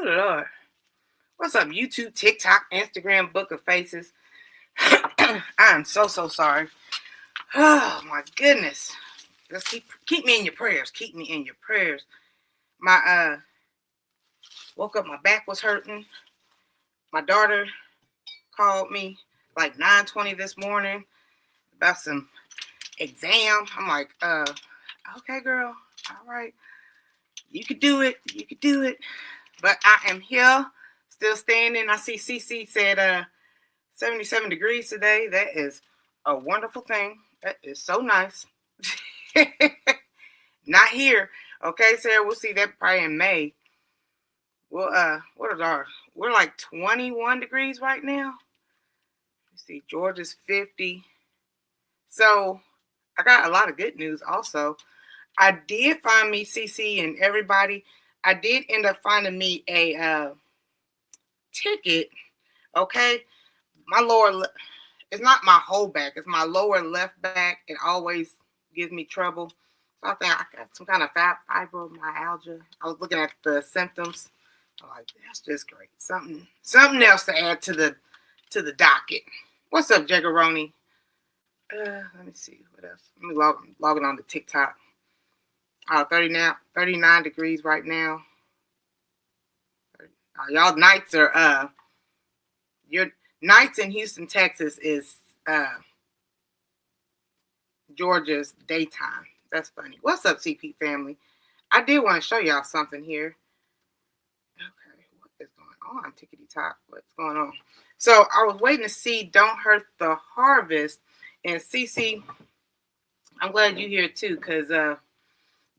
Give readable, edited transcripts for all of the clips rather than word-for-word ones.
Ooh, Lord. What's up, YouTube, TikTok, Instagram, Book of Faces? I am so sorry. Oh, my goodness. Let's keep me in your prayers. Keep me in your prayers. My, woke up, my back was hurting. My daughter called me like 9:20 this morning about some exam. I'm like, okay, girl. All right. You could do it. You could do it. But I am here, still standing. I see CC said 77 degrees today. That is a wonderful thing. That is so nice. Not here. Okay, Sarah, we'll see that probably in May. Well, what is ours? We're like 21 degrees right now. Let's see, Georgia's 50. So I got a lot of good news also. I did find me, CC and everybody, I did end up finding me a ticket. Okay, my lower, it's not my whole back, it's my lower left back. It always gives me trouble. So I think I got some kind of fibromyalgia. I was looking at the symptoms. I'm like, that's just great. Something else to add to the docket. What's up, Jaggeroni? Let me see what else. Let me logging on to TikTok. 39 degrees right now. Y'all nights are your nights in Houston, Texas is Georgia's daytime. That's funny. What's up, CP family? I did want to show y'all something here. Okay, what is going on? Tickety top. What's going on? So I was waiting to see Don't Hurt the Harvest. And CC, I'm glad you're here too, because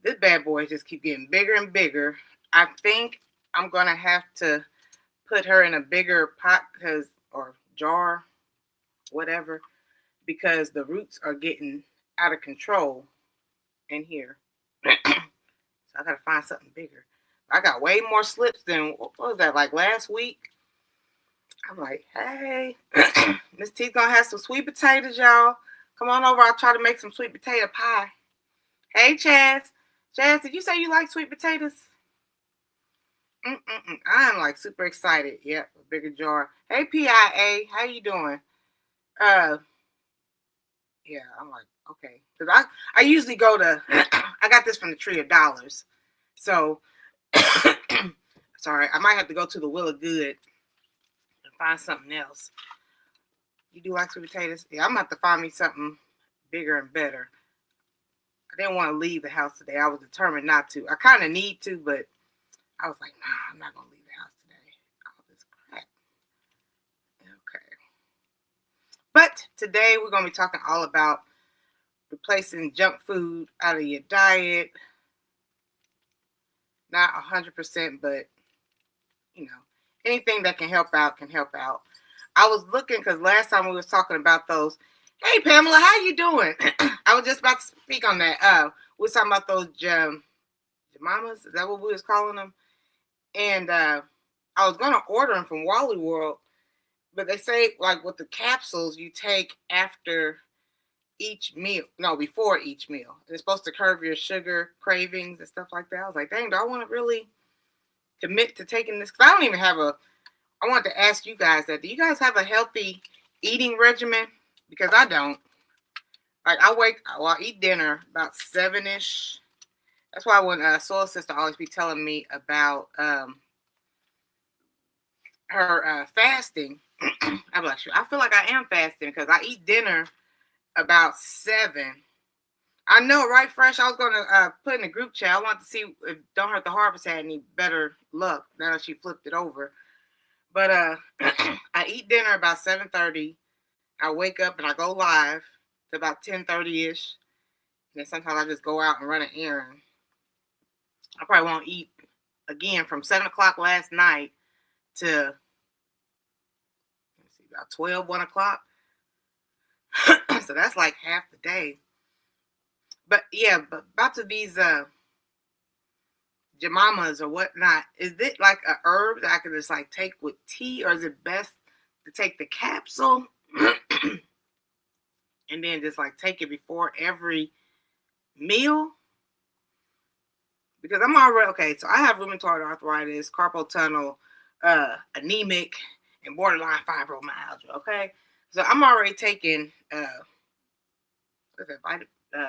this bad boy just keep getting bigger and bigger. I think I'm gonna have to put her in a bigger pot or jar, whatever, because the roots are getting out of control in here. So I gotta find something bigger. I got way more slips than what was that, like last week? I'm like, hey, Miss T's gonna have some sweet potatoes, y'all. Come on over. I'll try to make some sweet potato pie. Hey, Chaz. Chaz, did you say you like sweet potatoes? I'm like super excited. Yep, a bigger jar. Hey, PIA, how you doing? Yeah, I'm like, okay. Because I usually go to, I got this from the Tree of Dollars. So, sorry, I might have to go to the Will of Good and find something else. You do like sweet potatoes? Yeah, I'm going to have to find me something bigger and better. I didn't want to leave the house today. I was determined not to. I kind of need to, but I was like, nah, I'm not going to leave the house today. All this crap. Okay. But today we're going to be talking all about replacing junk food out of your diet. Not 100%, but, you know, anything that can help out can help out. I was looking because last time we was talking about those. Hey, Pamela, how you doing? I was just about to speak on that. We was talking about those Jemimas. Is that what we was calling them? And I was going to order them from Wally World, but they say, like, with the capsules you take after each meal. No, before each meal. It's supposed to curb your sugar cravings and stuff like that. I was like, dang, do I want to really commit to taking this? Because I don't even have I wanted to ask you guys that. Do you guys have a healthy eating regimen? Because I don't. Like, I eat dinner about 7-ish. That's why when Soul Sister always be telling me about her fasting, I'm like, I feel like I am fasting because I eat dinner about 7. I know, right, Fresh? I was going to put in the group chat. I wanted to see if Don't Hurt the Harvest had any better luck now that she flipped it over. But I eat dinner about 7:30. I wake up and I go live to about 10:30-ish. And then sometimes I just go out and run an errand. I probably won't eat again from 7 o'clock last night to about 12, 1 o'clock. So that's like half the day. But yeah, but back to these Jemimas or whatnot, is it like a herb that I can just like take with tea, or is it best to take the capsule and then just like take it before every meal? because I'm already okay. So I have rheumatoid arthritis, carpal tunnel, anemic, and borderline fibromyalgia. Okay, so I'm already taking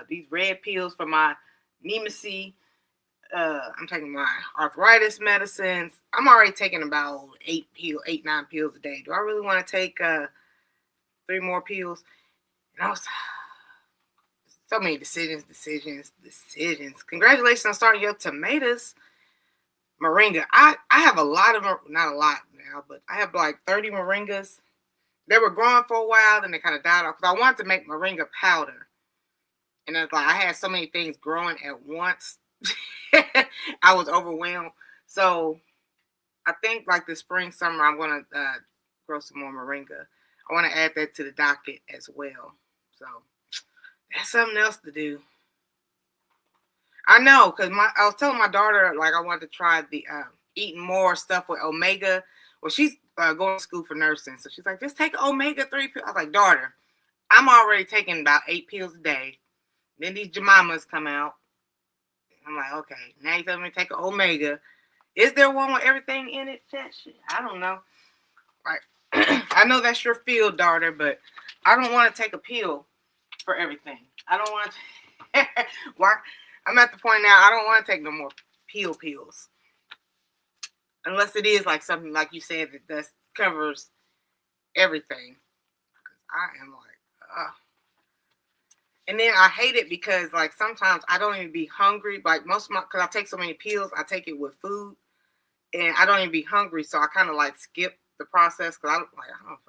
these red pills for my Nemesis. I'm taking my arthritis medicines. I'm already taking about 9 pills a day. Do I really want to take 3 more pills? And I was so many decisions. Congratulations on starting your tomatoes moringa. I have a lot of, not a lot now, but I have like 30 moringas. They were growing for a while, then they kind of died off because I wanted to make moringa powder. And it's like I had so many things growing at once. I was overwhelmed. So I think like the spring, summer, I'm going to grow some more moringa. I want to add that to the docket as well. So that's something else to do. I know, because I was telling my daughter, like, I wanted to try the eating more stuff with omega. Well, she's going to school for nursing. So she's like, just take omega-3 pills. I was like, daughter, I'm already taking about 8 pills a day. Then these Jemimas come out. I'm like, okay, now you tell me to take an omega. Is there one with everything in it? Shit, I don't know. Like, I know that's your field, daughter, but I don't want to take a pill for everything. I don't want to. Why? I'm at the point now, I don't want to take no more pills. Unless it is like something, like you said, that covers everything. I am like, ugh. And then I hate it because, like, sometimes I don't even be hungry. Like, because I take so many pills, I take it with food. And I don't even be hungry. So I kind of, like, skip the process because I don't feel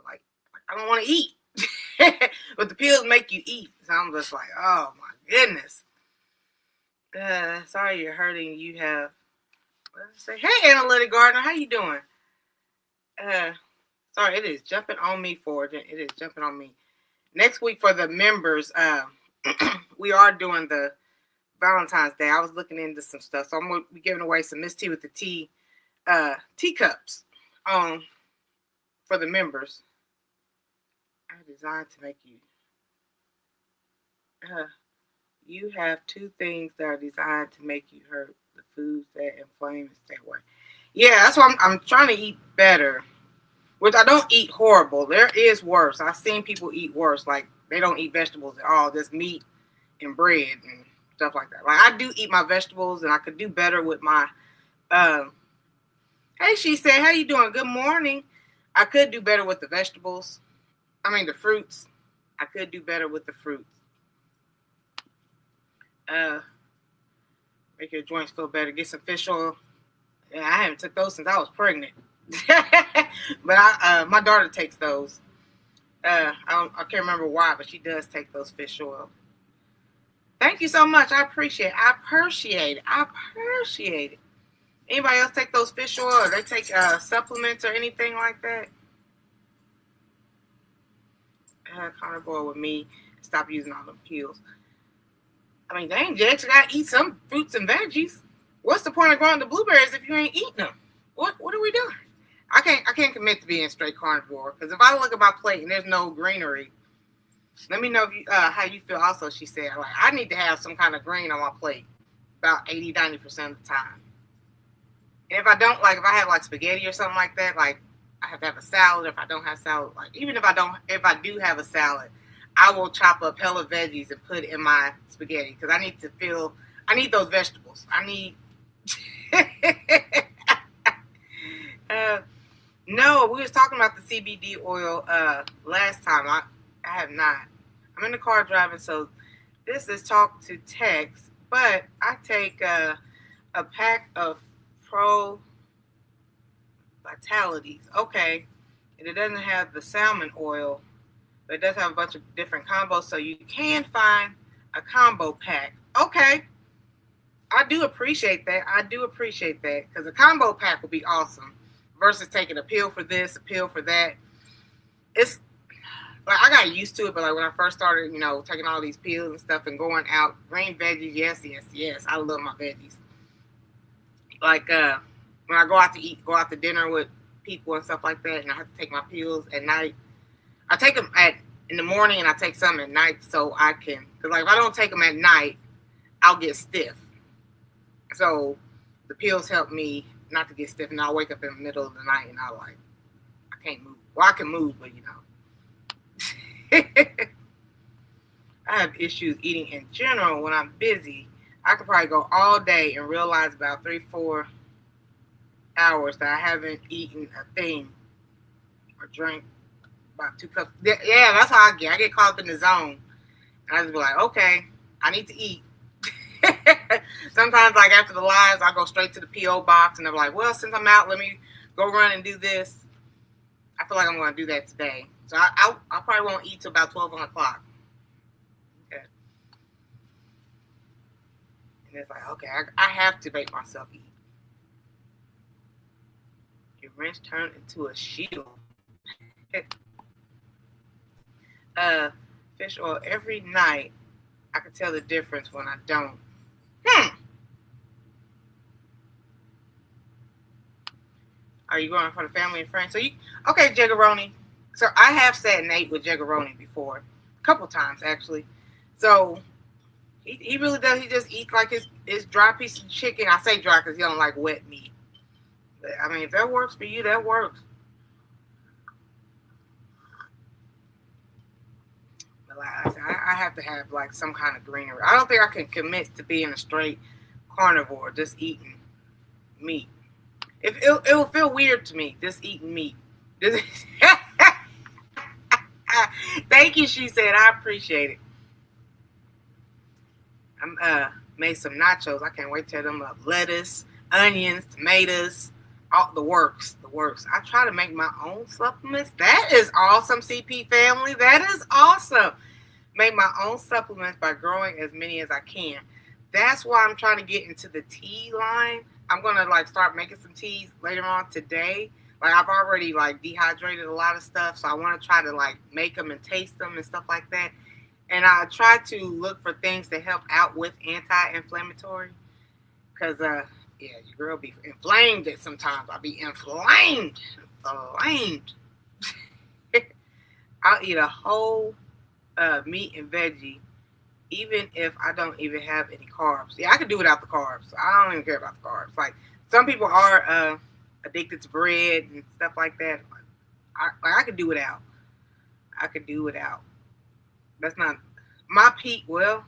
like I don't want to eat. But the pills make you eat. So I'm just like, oh, my goodness. Sorry you're hurting. You have, say, hey, Analytic Gardener, how you doing? Sorry, it is jumping on me, Ford. It is jumping on me. Next week for the members, we are doing the Valentine's Day. I was looking into some stuff, so I'm going to be giving away some Miss Tea with the Tea teacups for the members. I designed to make you. You have 2 things that are designed to make you hurt: the foods that inflame and stay away. Yeah, that's why I'm trying to eat better. Which I don't eat horrible. There is worse. I've seen people eat worse. Like, they don't eat vegetables at all. Just meat and bread and stuff like that. Like, I do eat my vegetables, and I could do better with my, hey, she said, how you doing? Good morning. I could do better with the vegetables. The fruits. I could do better with the fruits. Make your joints feel better. Get some fish oil. Yeah, I haven't took those since I was pregnant. But my daughter takes those. I can't remember why, but she does take those fish oil. Thank you so much. I appreciate it. Anybody else take those fish oil, or they take supplements or anything like that? Carnivore with me. Stop using all them pills. Dang, Jax, you gotta eat some fruits and veggies. What's the point of growing the blueberries if you ain't eating them? What are we doing? I can't commit to being straight carnivore, because if I look at my plate and there's no greenery, let me know if you how you feel. Also, she said, like, I need to have some kind of green on my plate about 80-90% of the time. And if I don't, like, if I have like spaghetti or something like that, like, I have to have a salad. If I don't have salad, like, even if I do have a salad, I will chop up hella veggies and put in my spaghetti, because I need those vegetables. No, we was talking about the CBD oil last time. I have not. I'm in the car driving, so this is talk to text. But I take a pack of Pro Vitalities. Okay, and it doesn't have the salmon oil, but it does have a bunch of different combos, so you can find a combo pack. Okay, I do appreciate that. Because a combo pack would be awesome versus taking a pill for this, a pill for that. It's like I got used to it, but like when I first started, taking all these pills and stuff and going out, green veggies, yes. I love my veggies. Like when I go out to dinner with people and stuff like that, and I have to take my pills at night. I take them in the morning, and I take some at night so I can. Because like if I don't take them at night, I'll get stiff. So the pills help me not to get stiff, and I'll wake up in the middle of the night and I can't move. Well, I can move, but I have issues eating in general when I'm busy. I could probably go all day and realize about 3-4 hours that I haven't eaten a thing or drank about 2 cups. Yeah, that's how I get. I get caught up in the zone. And I just be like, okay, I need to eat. Sometimes, like after the lives, I go straight to the P.O. box and I'm like, well, since I'm out, let me go run and do this. I feel like I'm going to do that today. So I probably won't eat till about 12 o'clock. Okay. And it's like, okay, I have to make myself eat. Your wrench turned into a shield. Fish oil every night. I can tell the difference when I don't. Are you going for the family and friends? Okay, Jiggeroni. So I have sat and ate with Jiggeroni before, a couple times actually. So he really does. He just eats like his dry piece of chicken. I say dry because he don't like wet meat. But, I mean, if that works for you, that works. But like I have to have like some kind of greenery. I don't think I can commit to being a straight carnivore, just eating meat. It will feel weird to me, just eating meat. Thank you, she said. I appreciate it. I'm made some nachos. I can't wait to tear them up. Lettuce, onions, tomatoes, all the works. The works. I try to make my own supplements. That is awesome, CP family. That is awesome. Make my own supplements by growing as many as I can. That's why I'm trying to get into the tea line. I'm gonna start making some teas later on today. I've already dehydrated a lot of stuff, so I want to try to make them and taste them and stuff like that. And I try to look for things to help out with anti-inflammatory, because your girl be inflamed at sometimes. I'll be inflamed. I'll eat a whole meat and veggie, even if I don't even have any carbs. Yeah, I can do without the carbs. I don't even care about the carbs. Some people are addicted to bread and stuff like that. I could do without. I could do without. That's not my peak. Well,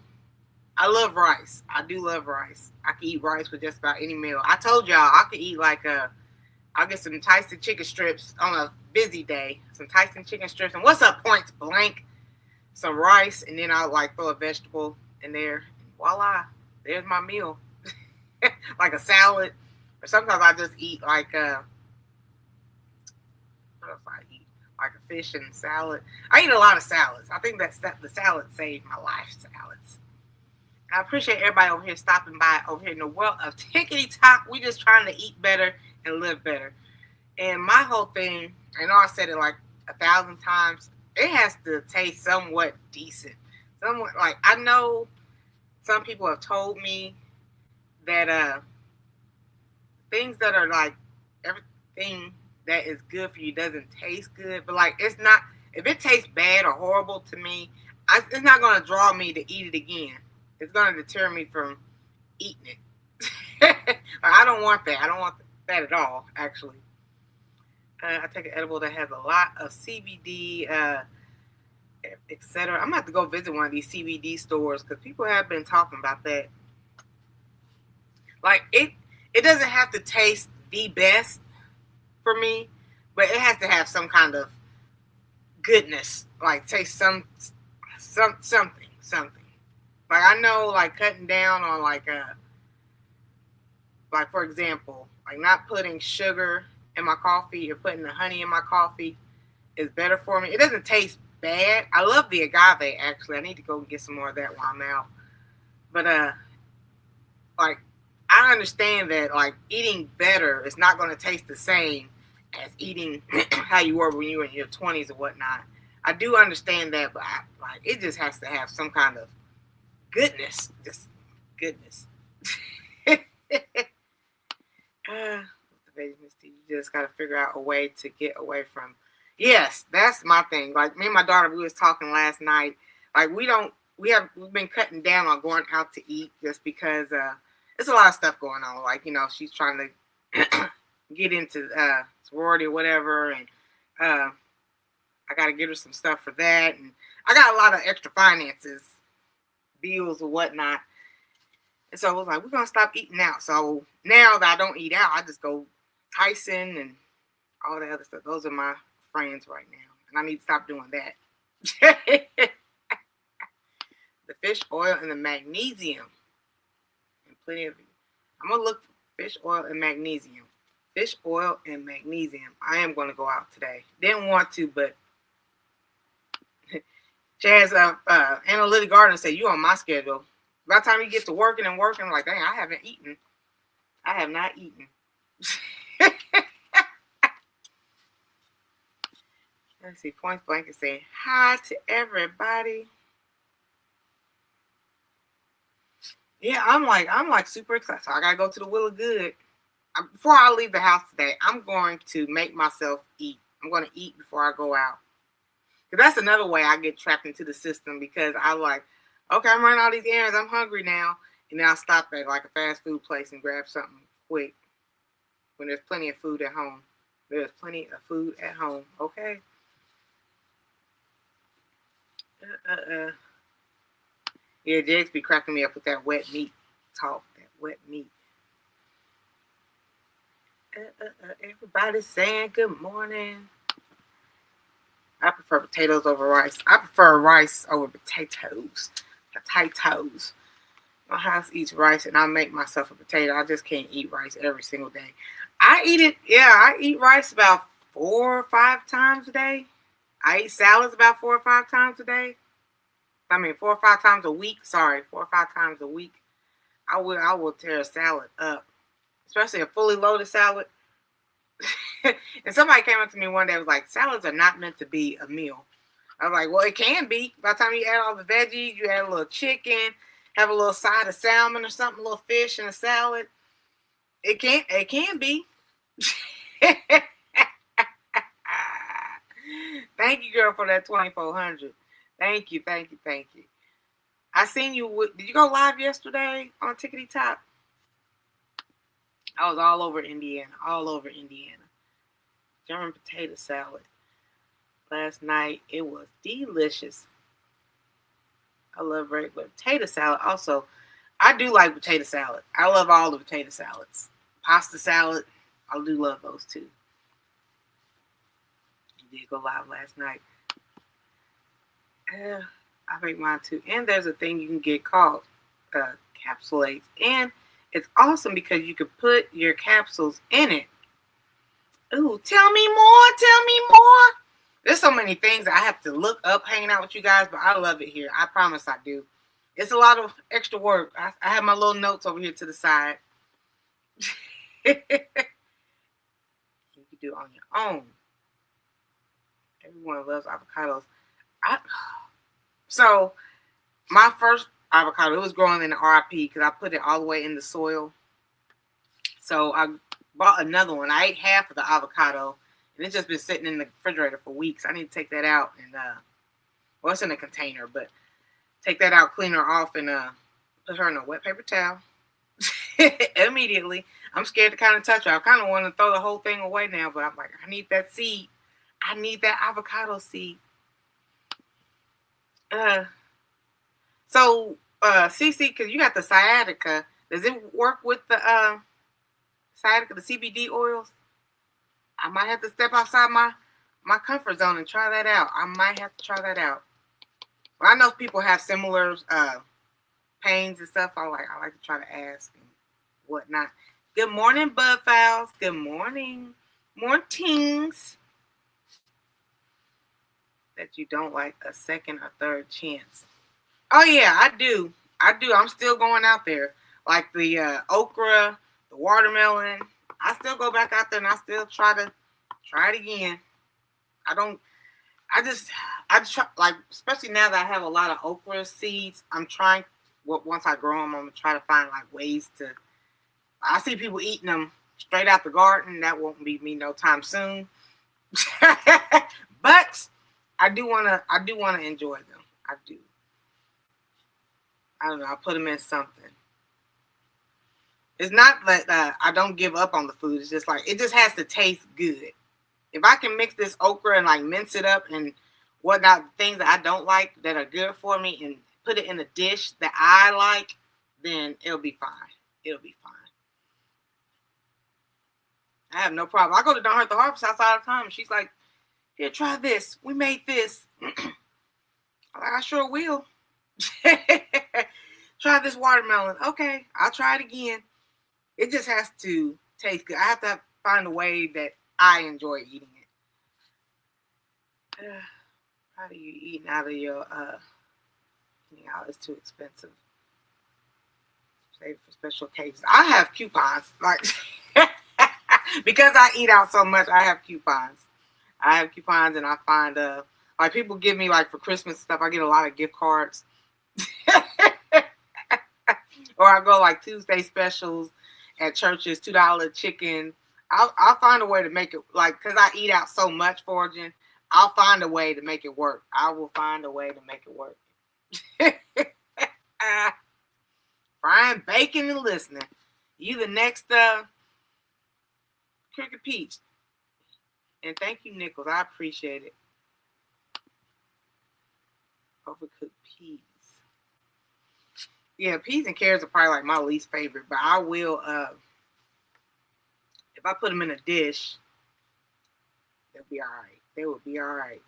I love rice. I do love rice. I can eat rice with just about any meal. I told y'all I could eat I'll get some Tyson chicken strips on a busy day. Some Tyson chicken strips. And what's up, points blank? Some rice, and then I'll throw a vegetable in there. Voila, there's my meal. Like a salad. Or sometimes I just eat what else I eat? Like a fish and salad. I eat a lot of salads. I think that the salad saved my life, salads. I appreciate everybody over here stopping by over here in the world of Tickety Talk. We just trying to eat better and live better. And my whole thing, I know I said it 1,000 times, it has to taste somewhat decent. Somewhat I know some people have told me that things that are everything that is good for you doesn't taste good. But it's not, if it tastes bad or horrible to me, it's not going to draw me to eat it again. It's going to deter me from eating it. I don't want that. I don't want that at all, actually. I take an edible that has a lot of CBD, etc. I'm going to have to go visit one of these CBD stores because people have been talking about that. It doesn't have to taste the best for me, but it has to have some kind of goodness. Taste something. I know cutting down on for example, not putting sugar in my coffee or putting the honey in my coffee is better for me. It doesn't taste bad. I love the agave, actually. I need to go get some more of that while I'm out. But I understand that eating better is not going to taste the same as eating how you were when you were in your 20s or whatnot. I do understand that, but it just has to have some kind of goodness. Just goodness. You just got to figure out a way to get away from. Yes, that's my thing. Me and my daughter, we was talking last night. We've been cutting down on going out to eat just because It's a lot of stuff going on. Like, she's trying to get into sorority or whatever, and I got to get her some stuff for that, and I got a lot of extra finances, bills or whatnot. And so I was like, we're gonna stop eating out. So now that I don't eat out, I just go Tyson and all the other stuff. Those are my friends right now, and I need to stop doing that. The fish oil and the magnesium, and plenty of. I'm gonna look for fish oil and magnesium. Fish oil and magnesium. I am gonna go out today. Didn't want to, but Chaz, Analytic Garden said you on my schedule. By the time you get to working, I'm like, dang, I haven't eaten. I have not eaten. Let's see. Point Blank is saying hi to everybody. Yeah, I'm like super excited. So I gotta go to the Wheel of Good. Before I leave the house today, I'm going to make myself eat. I'm going to eat before I go out. Because that's another way I get trapped into the system, because I'm like, okay, I'm running all these errands. I'm hungry now. And then I'll stop at like a fast food place and grab something quick when there's plenty of food at home. There's plenty of food at home, okay? Yeah, Jags be cracking me up with that wet meat talk. That wet meat. Everybody's saying good morning. I prefer potatoes over rice. I prefer rice over potatoes. Potatoes. My house eats rice, and I make myself a potato. I just can't eat rice every single day. I eat it. Yeah, I eat rice about 4 or 5 times a day. I eat salads about 4 or 5 times a day. 4 or 5 times a week. Sorry, 4 or 5 times a week. I will tear a salad up, especially a fully loaded salad. And somebody came up to me one day and was like, salads are not meant to be a meal. I was like, well, it can be. By the time you add all the veggies, you add a little chicken, have a little side of salmon or something, a little fish in a salad. It can be. Thank you, girl, for that 2,400. Thank you. I seen you. Did you go live yesterday on Tickety Top? I was all over Indiana. German potato salad. Last night, it was delicious. I love regular potato salad. Also, I do like potato salad. I love all the potato salads. Pasta salad, I do love those too. You did go live last night. I make mine too. And there's a thing you can get called capsulates. And it's awesome because you can put your capsules in it. Ooh, tell me more. There's so many things I have to look up hanging out with you guys, but I love it here. I promise I do. It's a lot of extra work. I have my little notes over here to the side. You can do it on your own. Everyone loves avocados. So my first avocado, it was growing in the RIP because I put it all the way in the soil. So I bought another one. I ate half of the avocado, and it's just been sitting in the refrigerator for weeks. I need to take that out and well, it's in a container, but take that out, clean her off, and put her in a wet paper towel immediately. I'm scared to kind of touch her. I kind of want to throw the whole thing away now, but I'm like, I need that seed. I need that avocado seed. So CC, because you got the sciatica, does it work with the sciatica, the CBD oils? I might have to step outside my comfort zone and try that out. I might have to try that out. Well, I know people have similar pains and stuff. I like to try to ask and whatnot. Good morning, Bud Fowls. Good morning. Mornings. That you don't like a second or third chance. Oh yeah, I do. I'm still going out there. Like the okra, the watermelon. I still go back out there and I still try it again. I just try, like, especially now that I have a lot of okra seeds, I'm trying, once I grow them, I'm going to try to find like ways to, I see people eating them straight out the garden. That won't be me no time soon. But I do want to enjoy them. I do. I don't know. I put them in something. It's not that I don't give up on the food. It's just like it just has to taste good. If I can mix this okra and like mince it up and whatnot, things that I don't like that are good for me, and put it in a dish that I like, then it'll be fine. It'll be fine. I have no problem. I go to Don't Hurt the Harvest House all the time. She's like, "Here, try this. We made this." I'm like, "I sure will." Try this watermelon. Okay, I'll try it again. It just has to taste good. I have to find a way that I enjoy eating it. How do you eat out of your eating out? It's too expensive. Save for special occasions. I have coupons. Like because I eat out so much, I have coupons. I have coupons, and I find like people give me like for Christmas stuff. I get a lot of gift cards, or I go like Tuesday specials at churches, $2 chicken. I'll find a way to make it like because I eat out so much, foraging. I'll find a way to make it work. I will find a way to make it work. Frying bacon and listening. You the next Cricket Peach. And thank you, Nichols. I appreciate it. Overcooked peas. Yeah, peas and carrots are probably like my least favorite, but I will if I put them in a dish, they'll be all right. They will be all right.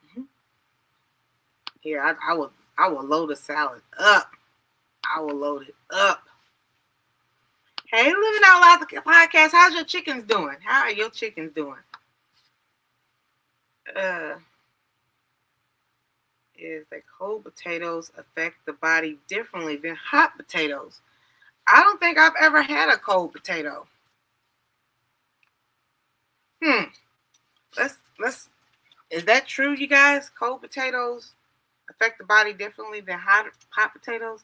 Mm-hmm. Yeah, I will load a salad up. I will load it up. Hey, Living Out Loud the podcast. How's your chickens doing? How are your chickens doing? Is that cold potatoes affect the body differently than hot potatoes? I don't think I've ever had a cold potato. Let's. Is that true, you guys? Cold potatoes affect the body differently than hot potatoes?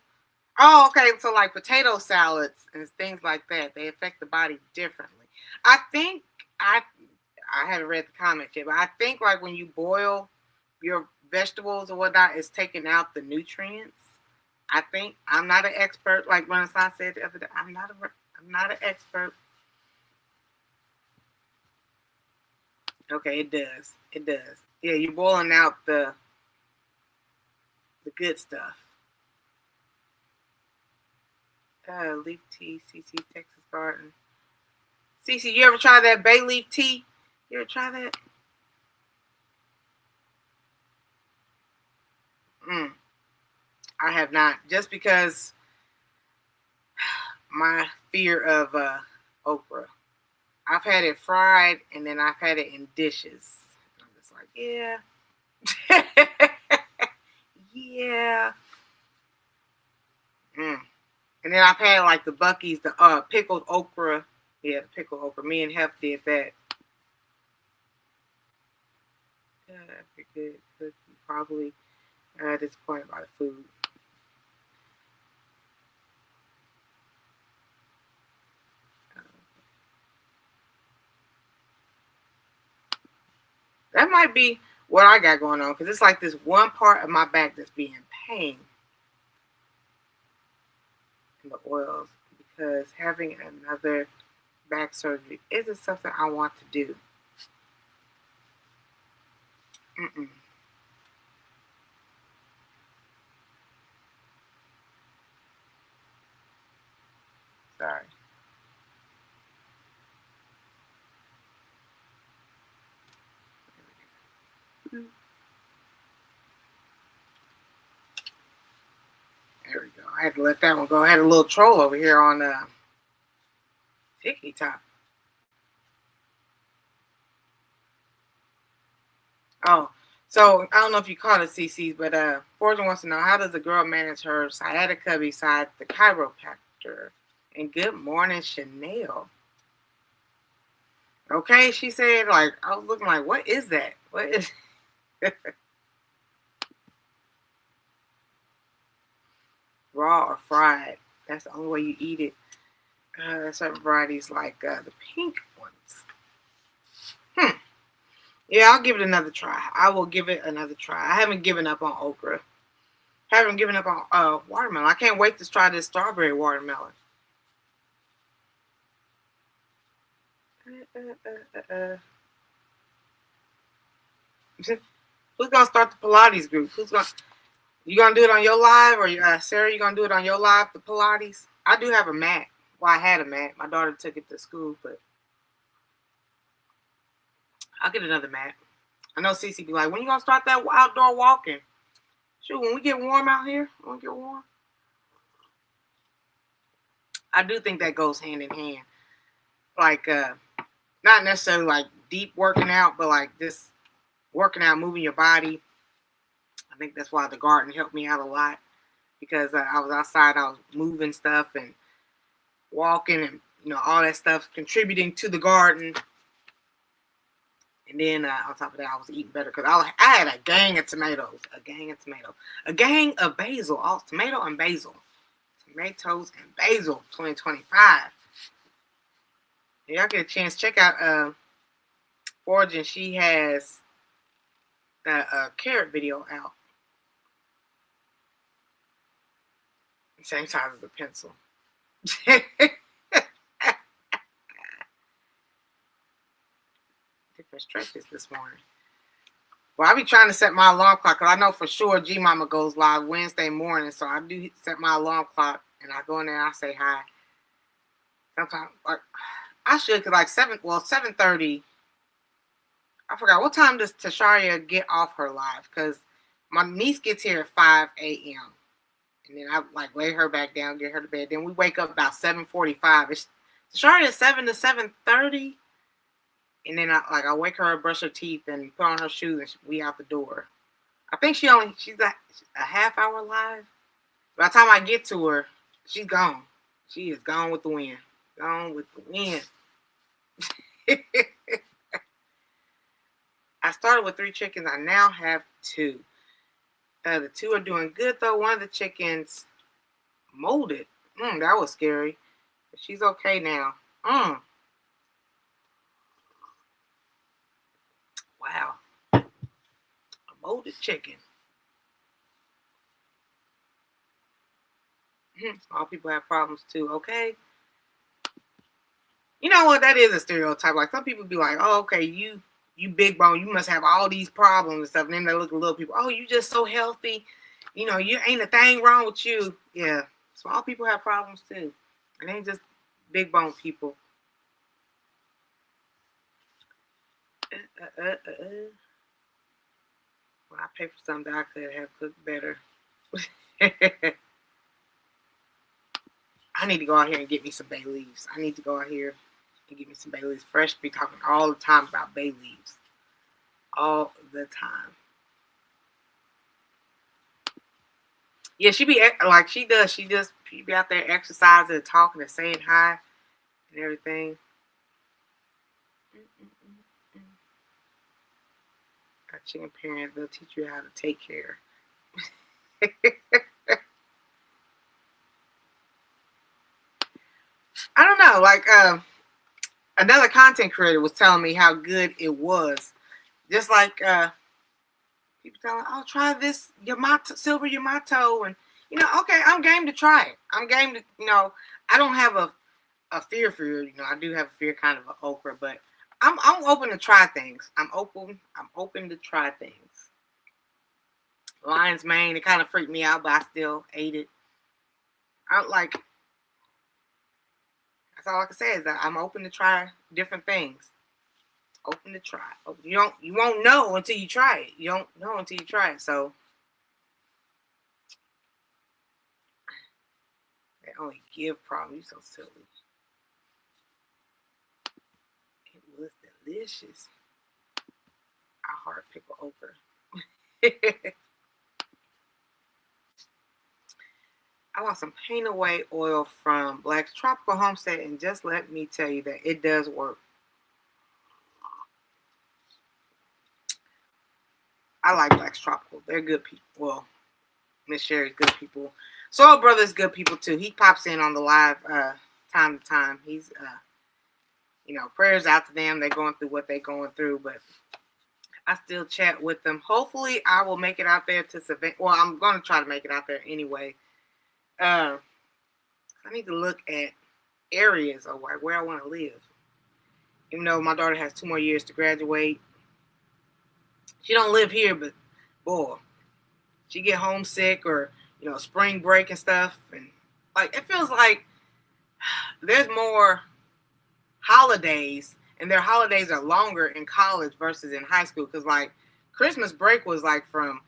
Oh, okay. So like potato salads and things like that, they affect the body differently. I think I haven't read the comments yet, but I think like when you boil your vegetables or whatnot, it's taking out the nutrients. I think I'm not an expert. Like Renaissance said the other day, I'm not an expert. Okay, it does. It does. Yeah, you're boiling out the good stuff. Leaf tea, CC Texas Garden. CC, you ever try that bay leaf tea? You ever try that? I have not. Just because my fear of okra. I've had it fried and then I've had it in dishes. I'm just like, yeah. Yeah. And then I've had like the Buc-ee's, the pickled okra. Yeah, the pickled okra. Me and Hef did that. Good. Probably disappointed by the food. That might be what I got going on because it's like this one part of my back that's being pain. In the oils, because having another back surgery isn't something I want to do. Sorry. There we go. I had to let that one go. I had a little troll over here on TikTok. Oh, so I don't know if you caught it, CC, but Fortune wants to know, how does a girl manage her sciatica besides the chiropractor? And good morning, Chanel. Okay, she said, like, I was looking like, what is that? What is raw or fried? That's the only way you eat it. Certain varieties like the pink ones. Yeah, I'll give it another try. I will give it another try. I haven't given up on okra. Haven't given up on watermelon. I can't wait to try this strawberry watermelon. Who's gonna start the Pilates group? You gonna do it on your live, or Sarah? You gonna do it on your live, the Pilates? I do have a mat. Well, I had a mat. My daughter took it to school, but I'll get another mat. I know Cece be like, when you gonna start that outdoor walking? Shoot, when we get warm out here, when we get warm. I do think that goes hand in hand. Like, not necessarily like deep working out, but like just working out, moving your body. I think that's why the garden helped me out a lot, because I was outside, I was moving stuff and walking and, all that stuff contributing to the garden. And then on top of that, I was eating better because I had a gang of tomatoes, a gang of basil, all tomato and basil, tomatoes and basil, 2025. Y'all get a chance, check out Foraging. She has a carrot video out. Same size as a pencil. Different stretches this morning. Well, I be trying to set my alarm clock because I know for sure G Mama goes live Wednesday morning, so I do set my alarm clock and I go in there and I say hi. Sometimes, like, I should, because like 7:30. I forgot what time does Tasharia get off her live, because my niece gets here at 5 a.m. and then I like lay her back down, get her to bed. Then we wake up about 7:45. It's Tasharia 7 to 7:30. And then I wake her up, brush her teeth, and put on her shoes, and we out the door. I think she's a half hour live. By the time I get to her, she's gone. She is gone with the wind. Gone with the wind. I started with 3 chickens. I now have 2. The 2 are doing good, though. One of the chickens molded. That was scary. But she's okay now. Wow. A molded chicken. All people have problems too, okay? You know what? That is a stereotype. Like, some people be like, oh, okay, you big bone, you must have all these problems and stuff. And then they look at little people, oh, you just so healthy. You ain't a thing wrong with you. Yeah. Small people have problems too. It ain't just big bone people. When I pay for something I could have cooked better. I need to go out here and get me some bay leaves. I need to go out here and get me some bay leaves. Fresh be talking all the time about bay leaves. All the time. Yeah, she be like she does. She be out there exercising and talking and saying hi and everything. Got chicken parents, they'll teach you how to take care. I don't know, like another content creator was telling me how good it was. Just like people telling, oh, try this silver Yamato, and okay, I'm game to try it. I'm game to, I don't have a fear for it. I do have a fear kind of an okra, but I'm open to try things. I'm open to try things. Lion's mane, it kind of freaked me out, but I still ate it. That's all I can say is that I'm open to try different things. Open to try. You won't know until you try it. You don't know until you try it. So they only give problems. You're so silly. It was delicious. I heart pickle okra. I want some Paint Away oil from Black's Tropical Homestead, and just let me tell you that it does work. I like Black's Tropical. They're good people. Well, Miss Sherry's good people. Soul Brother's good people too. He pops in on the live time to time. He's prayers out to them. They're going through what they're going through, but I still chat with them. Hopefully, I will make it out there to Savannah. Well, I'm going to try to make it out there anyway. I need to look at areas of where I want to live. Even though my daughter has 2 more years to graduate. She don't live here, but boy, she get homesick or, spring break and stuff. And like, it feels like there's more holidays, and their holidays are longer in college versus in high school. Because like Christmas break was like from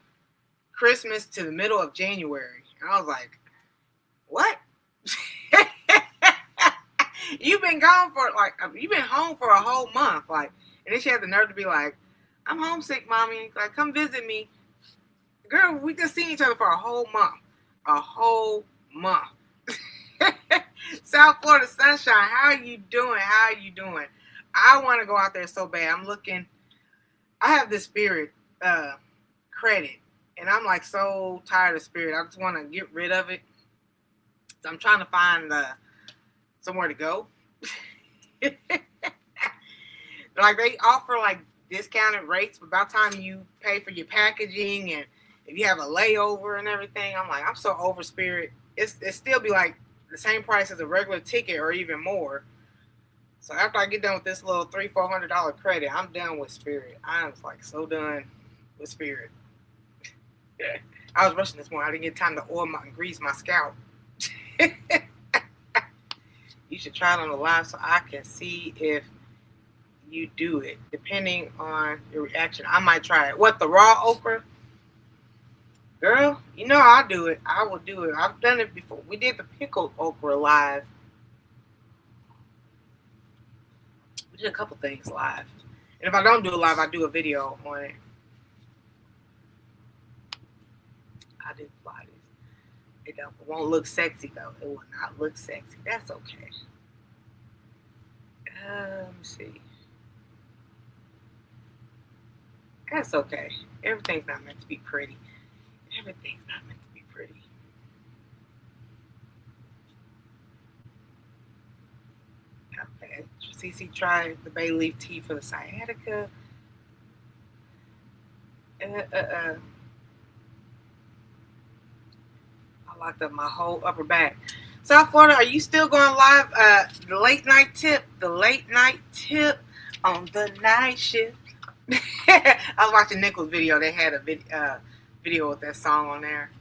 Christmas to the middle of January. And I was like, what? You've been home for a whole month. Like, and then she had the nerve to be like, I'm homesick, mommy. Like, come visit me. Girl, we just seen each other for a whole month. A whole month. South Florida sunshine. How are you doing? How are you doing? I want to go out there so bad. I'm looking. I have this Spirit credit, and I'm like so tired of Spirit. I just want to get rid of it. So I'm trying to find somewhere to go. Like, they offer like discounted rates, but by the time you pay for your packaging and if you have a layover and everything, I'm like, I'm so over Spirit. It still be like the same price as a regular ticket or even more. So after I get done with this little $300-400 credit, I'm done with Spirit. I'm like so done with Spirit. I was rushing this morning. I didn't get time to oil and grease my scalp. You should try it on the live so I can see if you do it. Depending on your reaction, I might try it. What, the raw okra? Girl, I'll do it. I will do it. I've done it before. We did the pickled okra live. We did a couple things live. And if I don't do it live, I do a video on it. I did fly this. It won't look sexy, though. It will not look sexy. That's okay. Let me see. That's okay. Everything's not meant to be pretty. Everything's not meant to be pretty. Okay. CC tried the bay leaf tea for the sciatica. I locked up my whole upper back. South Florida, are you still going live? The late night tip on the night shift. I was watching Nichols' video. They had a video with that song on there.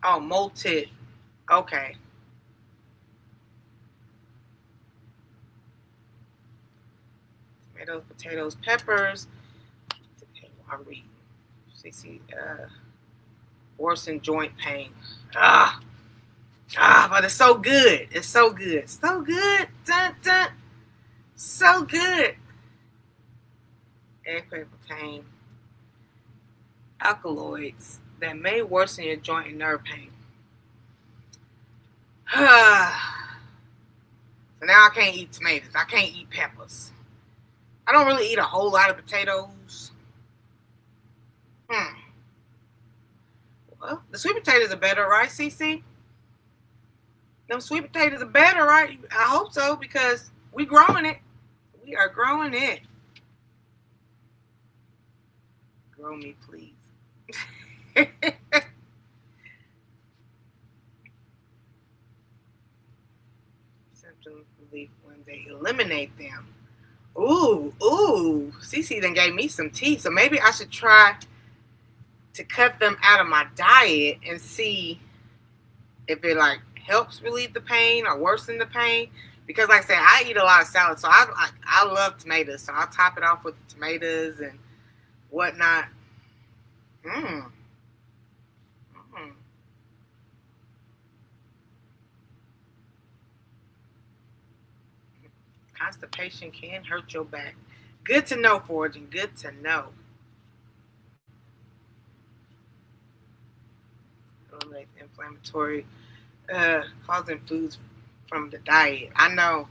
Oh, molted. Okay. Tomatoes, potatoes, peppers. I'm reading. CC, worsen joint pain. But it's so good. It's so good. So good. Dun, dun. So good. Eggplant contain alkaloids that may worsen your joint and nerve pain. So now I can't eat tomatoes. I can't eat peppers. I don't really eat a whole lot of potatoes. Well, the sweet potatoes are better, right, CC? Them sweet potatoes are better, right? I hope so, because we growing it. We are growing it. Grow me, please. Symptom relief when they eliminate them. Ooh. CC then gave me some tea, so maybe I should try to cut them out of my diet and see if it like helps relieve the pain or worsen the pain. Because like I said, I eat a lot of salad, so I love tomatoes, so I'll top it off with the tomatoes and whatnot. Constipation can hurt your back. Good to know, Foraging. Good to know. Eliminate the inflammatory causing foods from the diet. I know.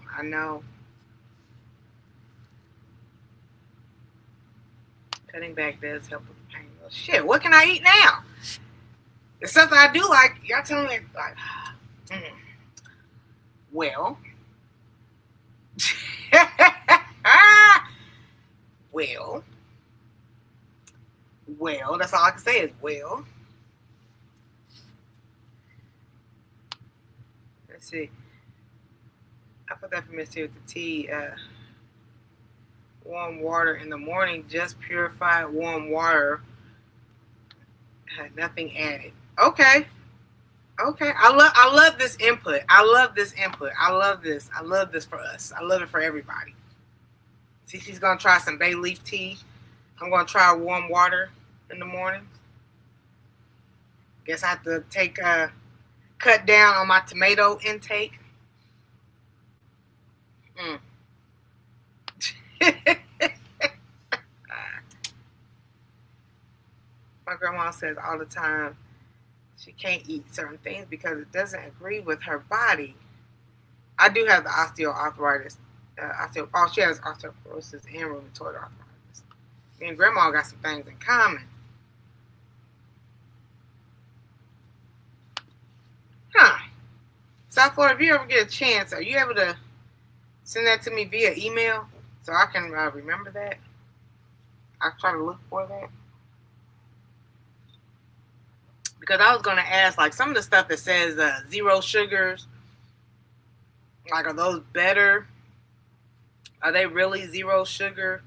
Cutting back does help with the pain. Well, shit, what can I eat now? It's something I do like. Y'all tell me like, well. well, that's all I can say is well. Let's see. I put that for Miss T with the T. Warm water in the morning, just purified warm water. Had nothing added. Okay. Okay. I love this input. I love this input. I love this. I love this for us. I love it for everybody. Cece's gonna try some bay leaf tea. I'm gonna try warm water in the morning. Guess I have to cut down on my tomato intake. My grandma says all the time she can't eat certain things because it doesn't agree with her body. I do have the osteoarthritis. She has osteoporosis and rheumatoid arthritis. Me and grandma got some things in common. South Florida, if you ever get a chance, are you able to send that to me via email so I can remember that? I'll try to look for that. Because I was going to ask, like, some of the stuff that says 0 sugars, like, are those better? Are they really 0 sugar?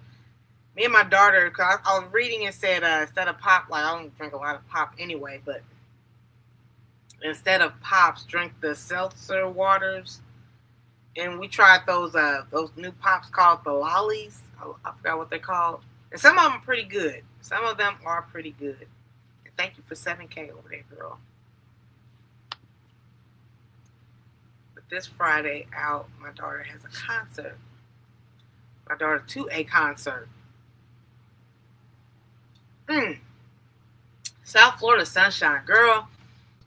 Me and my daughter, because I was reading and said instead of pop, like, I don't drink a lot of pop anyway, but instead of pops, drink the seltzer waters. And we tried those new pops called the lollies. I forgot what they're called. And some of them are pretty good. Some of them are pretty good. And thank you for 7K over there, girl. But this Friday out, my daughter has a concert. My daughter to a concert. South Florida sunshine, girl.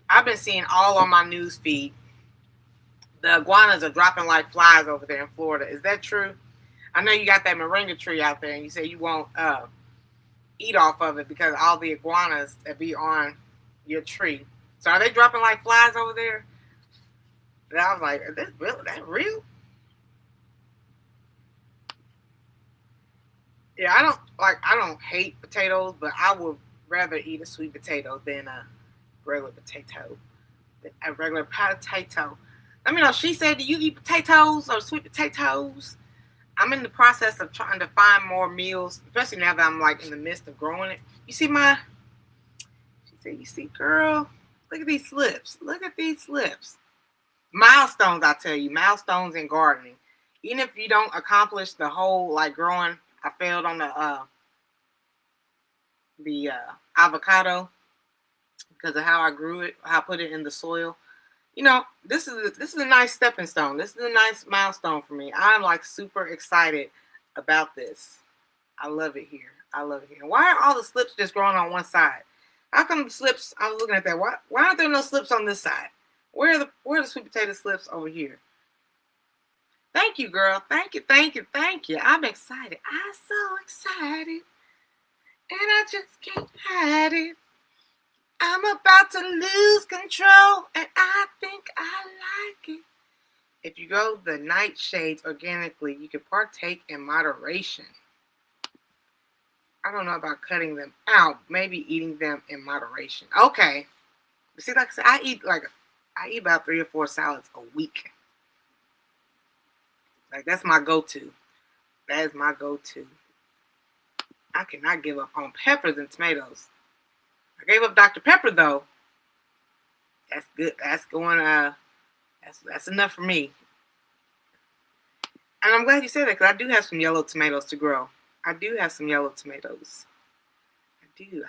I've been seeing all on my news feed. The iguanas are dropping like flies over there in Florida. Is that true? I know you got that moringa tree out there, and you say you won't eat off of it because all the iguanas that be on your tree. So are they dropping like flies over there? And I was like, is this real? That real? Yeah, I don't hate potatoes, but I would rather eat a sweet potato than a regular potato. A regular potato. Let me know. She said, do you eat potatoes or sweet potatoes? I'm in the process of trying to find more meals, especially now that I'm like in the midst of growing it. You see she said, you see, girl, look at these slips. Look at these slips. Milestones, I tell you, milestones in gardening. Even if you don't accomplish the whole like growing, I failed on the avocado because of how I grew it, how I put it in the soil. You know, this is a nice stepping stone. This is a nice milestone for me. I'm like super excited about this. I love it here. I love it here. And why are all the slips just growing on one side? How come the slips? I was looking at that. Why aren't there no slips on this side? Where are the sweet potato slips over here? Thank you, girl. Thank you. I'm excited. I'm so excited, and I just can't hide it. I'm about to lose control, and I think I like it. If you grow the nightshades organically, you can partake in moderation. I don't know about cutting them out. Maybe eating them in moderation. Okay. See, like I said, I eat about 3 or 4 salads a week. Like, that's my go-to. That is my go-to. I cannot give up on peppers and tomatoes. I gave up Dr. Pepper though. That's good. That's going. That's enough for me. And I'm glad you said that because I do have some yellow tomatoes to grow. I do have some yellow tomatoes. I do.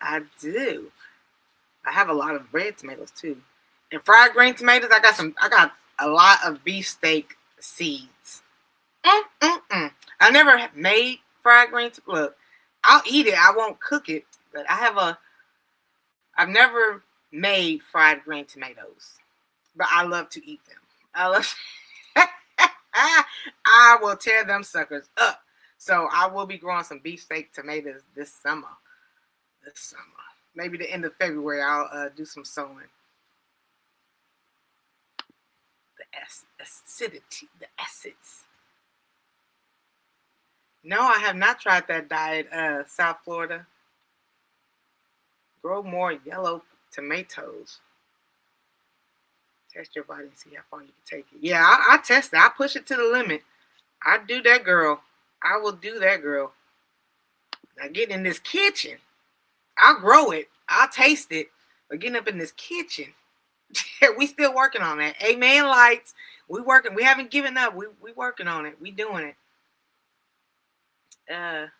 I have a lot of red tomatoes too. And fried green tomatoes. I got a lot of beefsteak seeds. I never made fried green. Look, I'll eat it. I won't cook it. But I've never made fried green tomatoes, but I love to eat them. I will tear them suckers up. So I will be growing some beefsteak tomatoes this summer. Maybe the end of February, I'll do some sowing. The acidity, the acids. No, I have not tried that diet. South Florida. Grow more yellow tomatoes. Test your body and see how far you can take it. Yeah, I test it. I push it to the limit. I do that, girl. I will do that, girl. Now get in this kitchen. I'll grow it. I'll taste it. But getting up in this kitchen, we still working on that. Amen, lights. We working. We haven't given up. We working on it. We doing it. It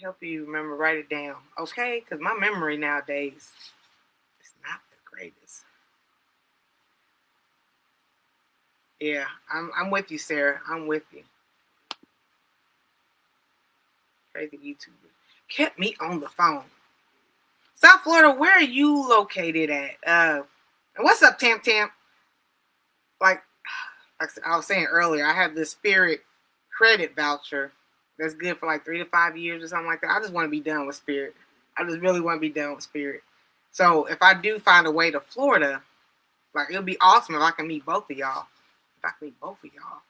help you remember. Write it down, okay? Because my memory nowadays is not the greatest. Yeah, I'm with you, Sarah. I'm with you. Crazy YouTuber kept me on the phone. South Florida, where are you located at? And what's up, Tam Tam? Like I was saying earlier, I have this Spirit credit voucher that's good for like 3 to 5 years or something like that. I just want to be done with Spirit. I just really want to be done with Spirit. So if I do find a way to Florida, like it'll be awesome if I can meet both of y'all. If I can meet both of y'all.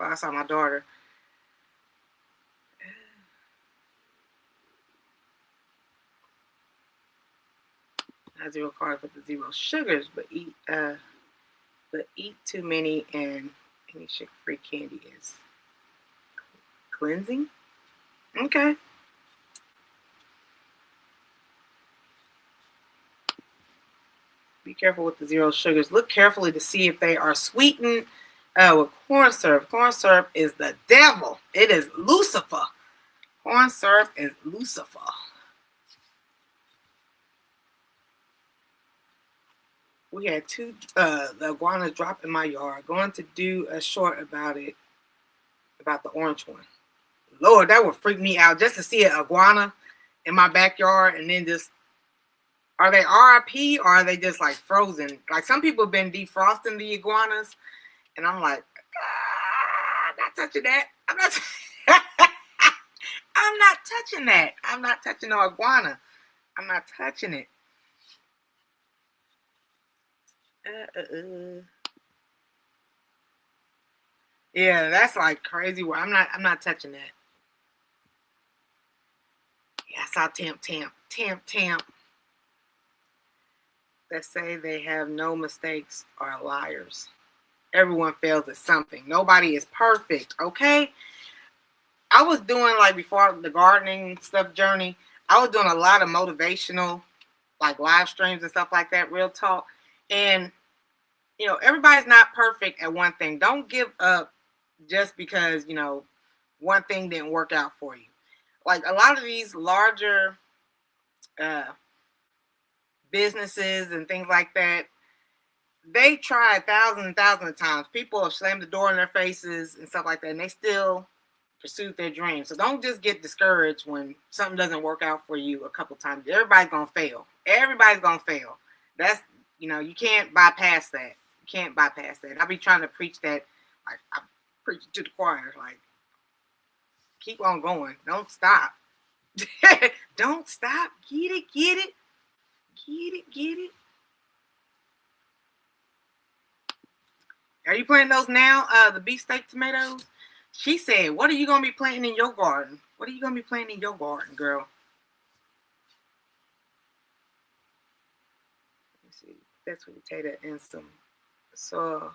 I saw my daughter. Not 0 carbs with the 0 sugars, but eat too many and any sugar-free candy is cleansing. Okay. Be careful with the 0 sugars. Look carefully to see if they are sweetened with corn syrup. Corn syrup is the devil. It is Lucifer. Corn syrup is Lucifer. We had the iguanas drop in my yard. Going to do a short about it, about the orange one. Lord, that would freak me out just to see an iguana in my backyard and then just, are they RIP or are they just like frozen? Like some people have been defrosting the iguanas and I'm like, I'm not touching that. I'm not touching that. I'm not touching no iguana. I'm not touching it. Yeah, that's like crazy. I'm not touching that. Yeah, I saw Tamp. That say they have no mistakes are liars. Everyone fails at something. Nobody is perfect, okay? I was doing, like, before the gardening stuff journey, I was doing a lot of motivational, like, live streams and stuff like that, real talk. And, you know, everybody's not perfect at one thing. Don't give up just because, you know, one thing didn't work out for you. Like, a lot of these larger businesses and things like that, they tried thousands and thousands of times. People have slammed the door in their faces and stuff like that, and they still pursued their dreams. So don't just get discouraged when something doesn't work out for you a couple times. Everybody's gonna fail. Everybody's gonna fail. That's, you know, you can't bypass that. You can't bypass that. I be trying to preach that. Like, I preach to the choir. Like, keep on going. Don't stop. Don't stop. Get it. Get it. Are you planting those now? The beefsteak tomatoes? She said, what are you going to be planting in your garden? What are you going to be planting in your garden, girl? Let me see. That's sweet potato and some. So,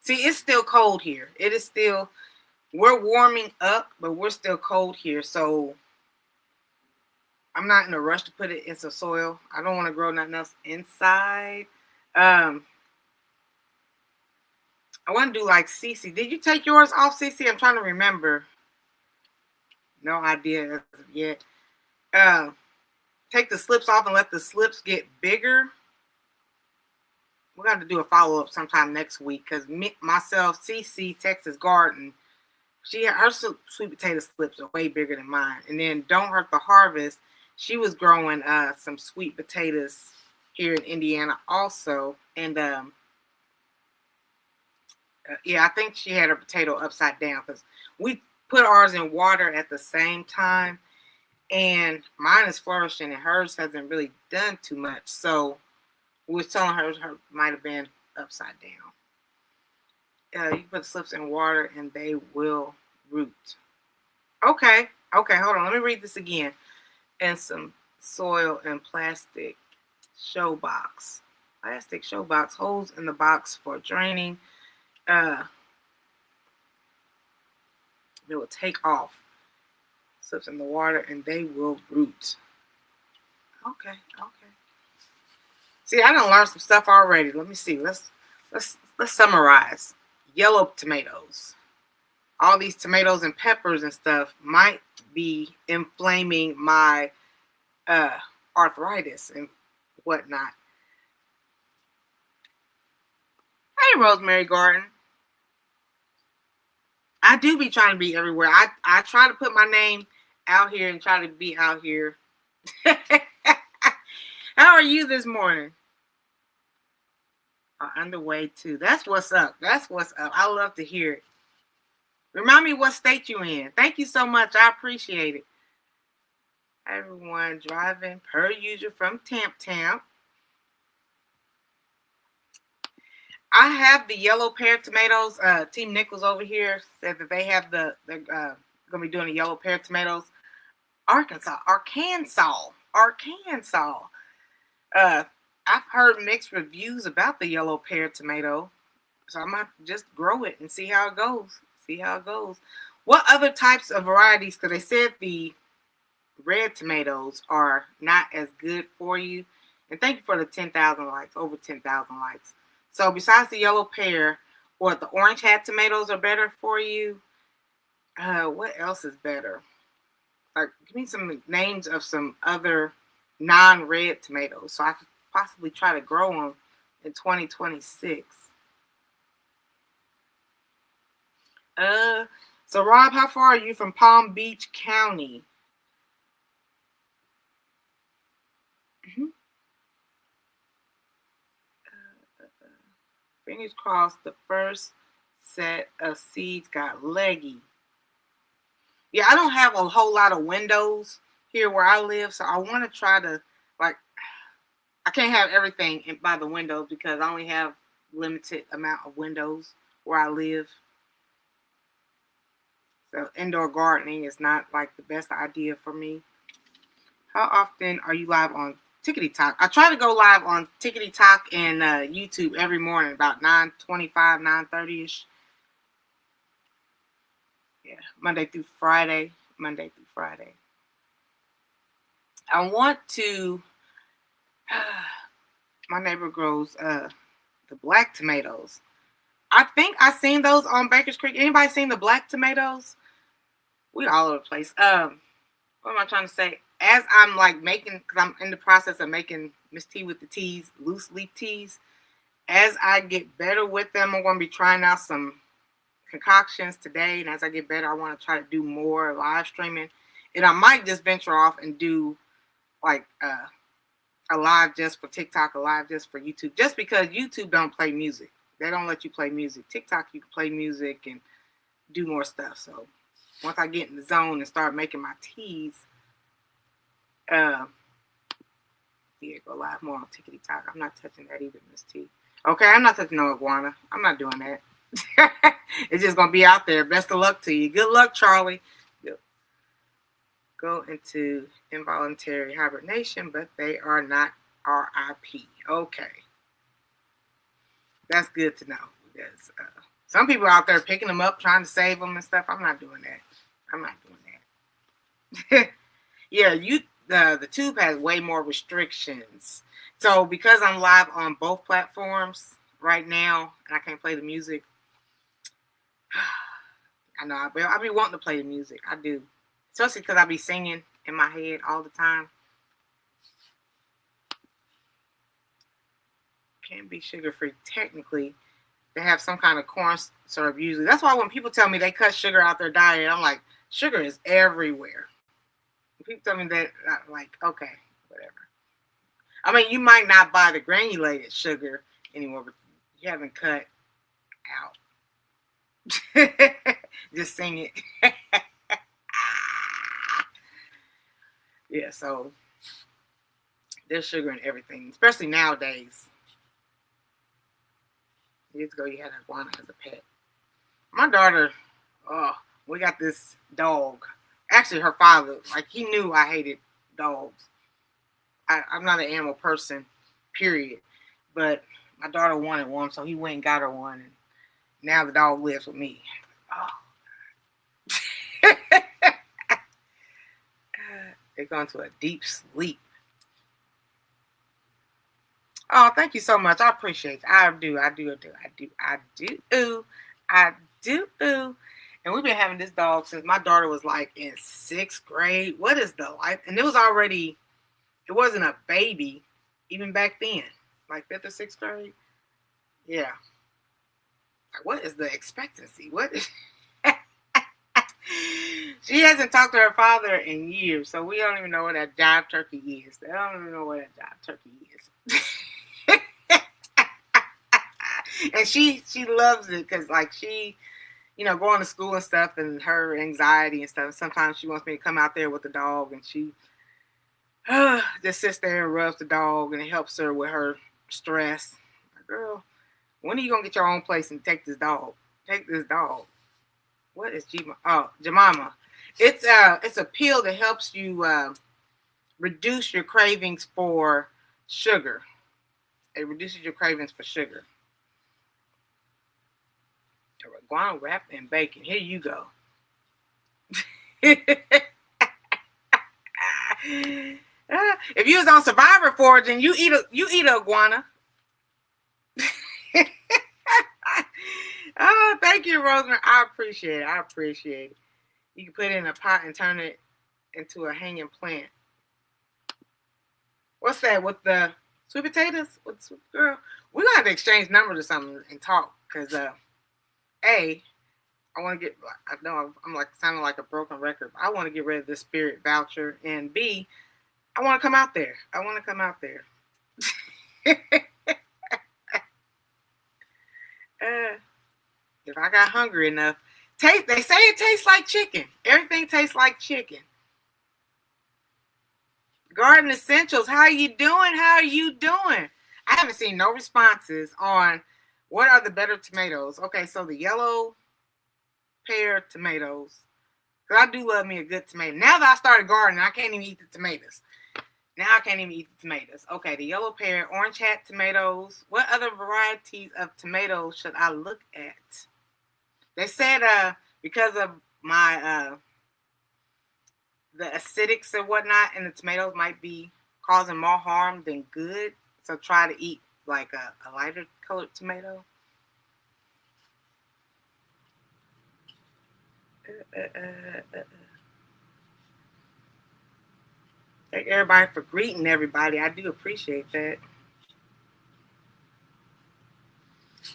see, it's still cold here. It is still, we're warming up, but we're still cold here. So, I'm not in a rush to put it in some soil. I don't want to grow nothing else inside. I want to do like Cece. Did you take yours off, Cece? I'm trying to remember. No idea as of yet. Take the slips off and let the slips get bigger. We're going to do a follow-up sometime next week because myself, Cece, Texas Garden, her sweet potato slips are way bigger than mine. And then Don't Hurt the Harvest, she was growing some sweet potatoes here in Indiana also. And yeah, I think she had her potato upside down because we put ours in water at the same time. And mine is flourishing and hers hasn't really done too much. So we was telling her might have been upside down. You put slips in water and they will root. Okay. Okay, hold on. Let me read this again. And some soil and plastic show box. Plastic show box. Holes in the box for draining. They will take off. Slips in the water and they will root. Okay. Okay. See, I done learned some stuff already. Let me see. Let's summarize. Yellow tomatoes. All these tomatoes and peppers and stuff might be inflaming my arthritis and whatnot. Hey, Rosemary Garden. I do be trying to be everywhere. I try to put my name out here and try to be out here. How are you this morning? Underway too. That's what's up. That's what's up. I love to hear it. Remind me what state you in. Thank you so much. I appreciate it. Everyone driving per usual from Tamp. I have the yellow pear tomatoes. Team Nichols over here said that they have they're gonna be doing the yellow pear tomatoes. Arkansas. I've heard mixed reviews about the yellow pear tomato, so I might just grow it and see how it goes. What other types of varieties? Because they said the red tomatoes are not as good for you. And thank you for the 10,000 likes, over 10,000 likes. So besides the yellow pear, or the orange hat tomatoes are better for you. What else is better? Like, give me some names of some other non-red tomatoes so I could possibly try to grow them in 2026. So Rob, how far are you from Palm Beach County? Fingers crossed the first set of seeds got leggy. Yeah, I don't have a whole lot of windows here where I live, so I want to try to, like, I can't have everything by the windows because I only have limited amount of windows where I live. So indoor gardening is not like the best idea for me. How often are you live on Tickety Talk? I try to go live on Tickety Talk and YouTube every morning about 9:25, 9:30ish. Yeah, Monday through Friday. I want to. My neighbor grows the black tomatoes. I think I seen those on Baker's Creek. Anybody seen the black tomatoes? We all over the place. What am I trying to say? As I'm like making, because I'm in the process of making Miss Tea with the Teas, loose leaf teas. As I get better with them, I'm going to be trying out some concoctions today. And as I get better, I want to try to do more live streaming. And I might just venture off and do like a live just for TikTok, a live just for YouTube. Just because YouTube don't play music. They don't let you play music. TikTok, you can play music and do more stuff. So once I get in the zone and start making my teas, yeah, go live more on Tickety Talk. I'm not touching that either, Miss T. Okay, I'm not touching no iguana. I'm not doing that. It's just gonna be out there. Best of luck to you. Good luck, Charlie. Go into involuntary hibernation, but they are not RIP. Okay, that's good to know because some people out there picking them up, trying to save them and stuff. I'm not doing that. Yeah, the tube has way more restrictions. So because I'm live on both platforms right now and I can't play the music, I know I'll be wanting to play the music. I do. Especially because I be singing in my head all the time. Can't be sugar-free technically. They have some kind of corn syrup usually. That's why when people tell me they cut sugar out their diet, I'm like, sugar is everywhere. People tell me that, I'm like, okay, whatever. I mean, you might not buy the granulated sugar anymore, but you haven't cut out. Just sing it. Yeah, so there's sugar in everything, especially nowadays. Years ago, you had iguana as a pet. My daughter, oh, we got this dog. Actually, her father, like, he knew I hated dogs. I'm not an animal person, period. But my daughter wanted one, so he went and got her one. And now the dog lives with me. Oh. They're going to a deep sleep. Oh, thank you so much. I appreciate it. I do. And we've been having this dog since my daughter was like in 6th grade. What is the life? And it wasn't a baby even back then, like 5th or 6th grade. Yeah. What is the expectancy? What is... She hasn't talked to her father in years, so we don't even know what that jive turkey is. They don't even know what that jive turkey is. And she loves it because, like, she, going to school and stuff, and her anxiety and stuff. Sometimes she wants me to come out there with the dog, and she just sits there and rubs the dog, and it helps her with her stress. Girl, when are you gonna get your own place and take this dog? Take this dog. What is Jemima? It's a pill that helps you reduce your cravings for sugar. It reduces your cravings for sugar. Guano wrapped in bacon. Here you go. If you was on Survivor Forge and you eat a iguana. Oh, thank you, Rosemary. I appreciate it. You can put it in a pot and turn it into a hanging plant. What's that with the sweet potatoes? Girl, we're gonna have to exchange numbers or something and talk, because A, I want to get. I know I'm like sounding like a broken record. But I want to get rid of this spirit voucher, and B, I want to come out there. If I got hungry enough, they say it tastes like chicken. Everything tastes like chicken. Garden Essentials, how are you doing? I haven't seen no responses on what are the better tomatoes. Okay, so the yellow pear tomatoes. Because I do love me a good tomato. Now that I started gardening, I can't even eat the tomatoes. Okay, the yellow pear, orange hat tomatoes. What other varieties of tomatoes should I look at? They said because of my the acidics and whatnot in the tomatoes might be causing more harm than good. So try to eat like a lighter colored tomato. Thank everybody for greeting everybody. I do appreciate that.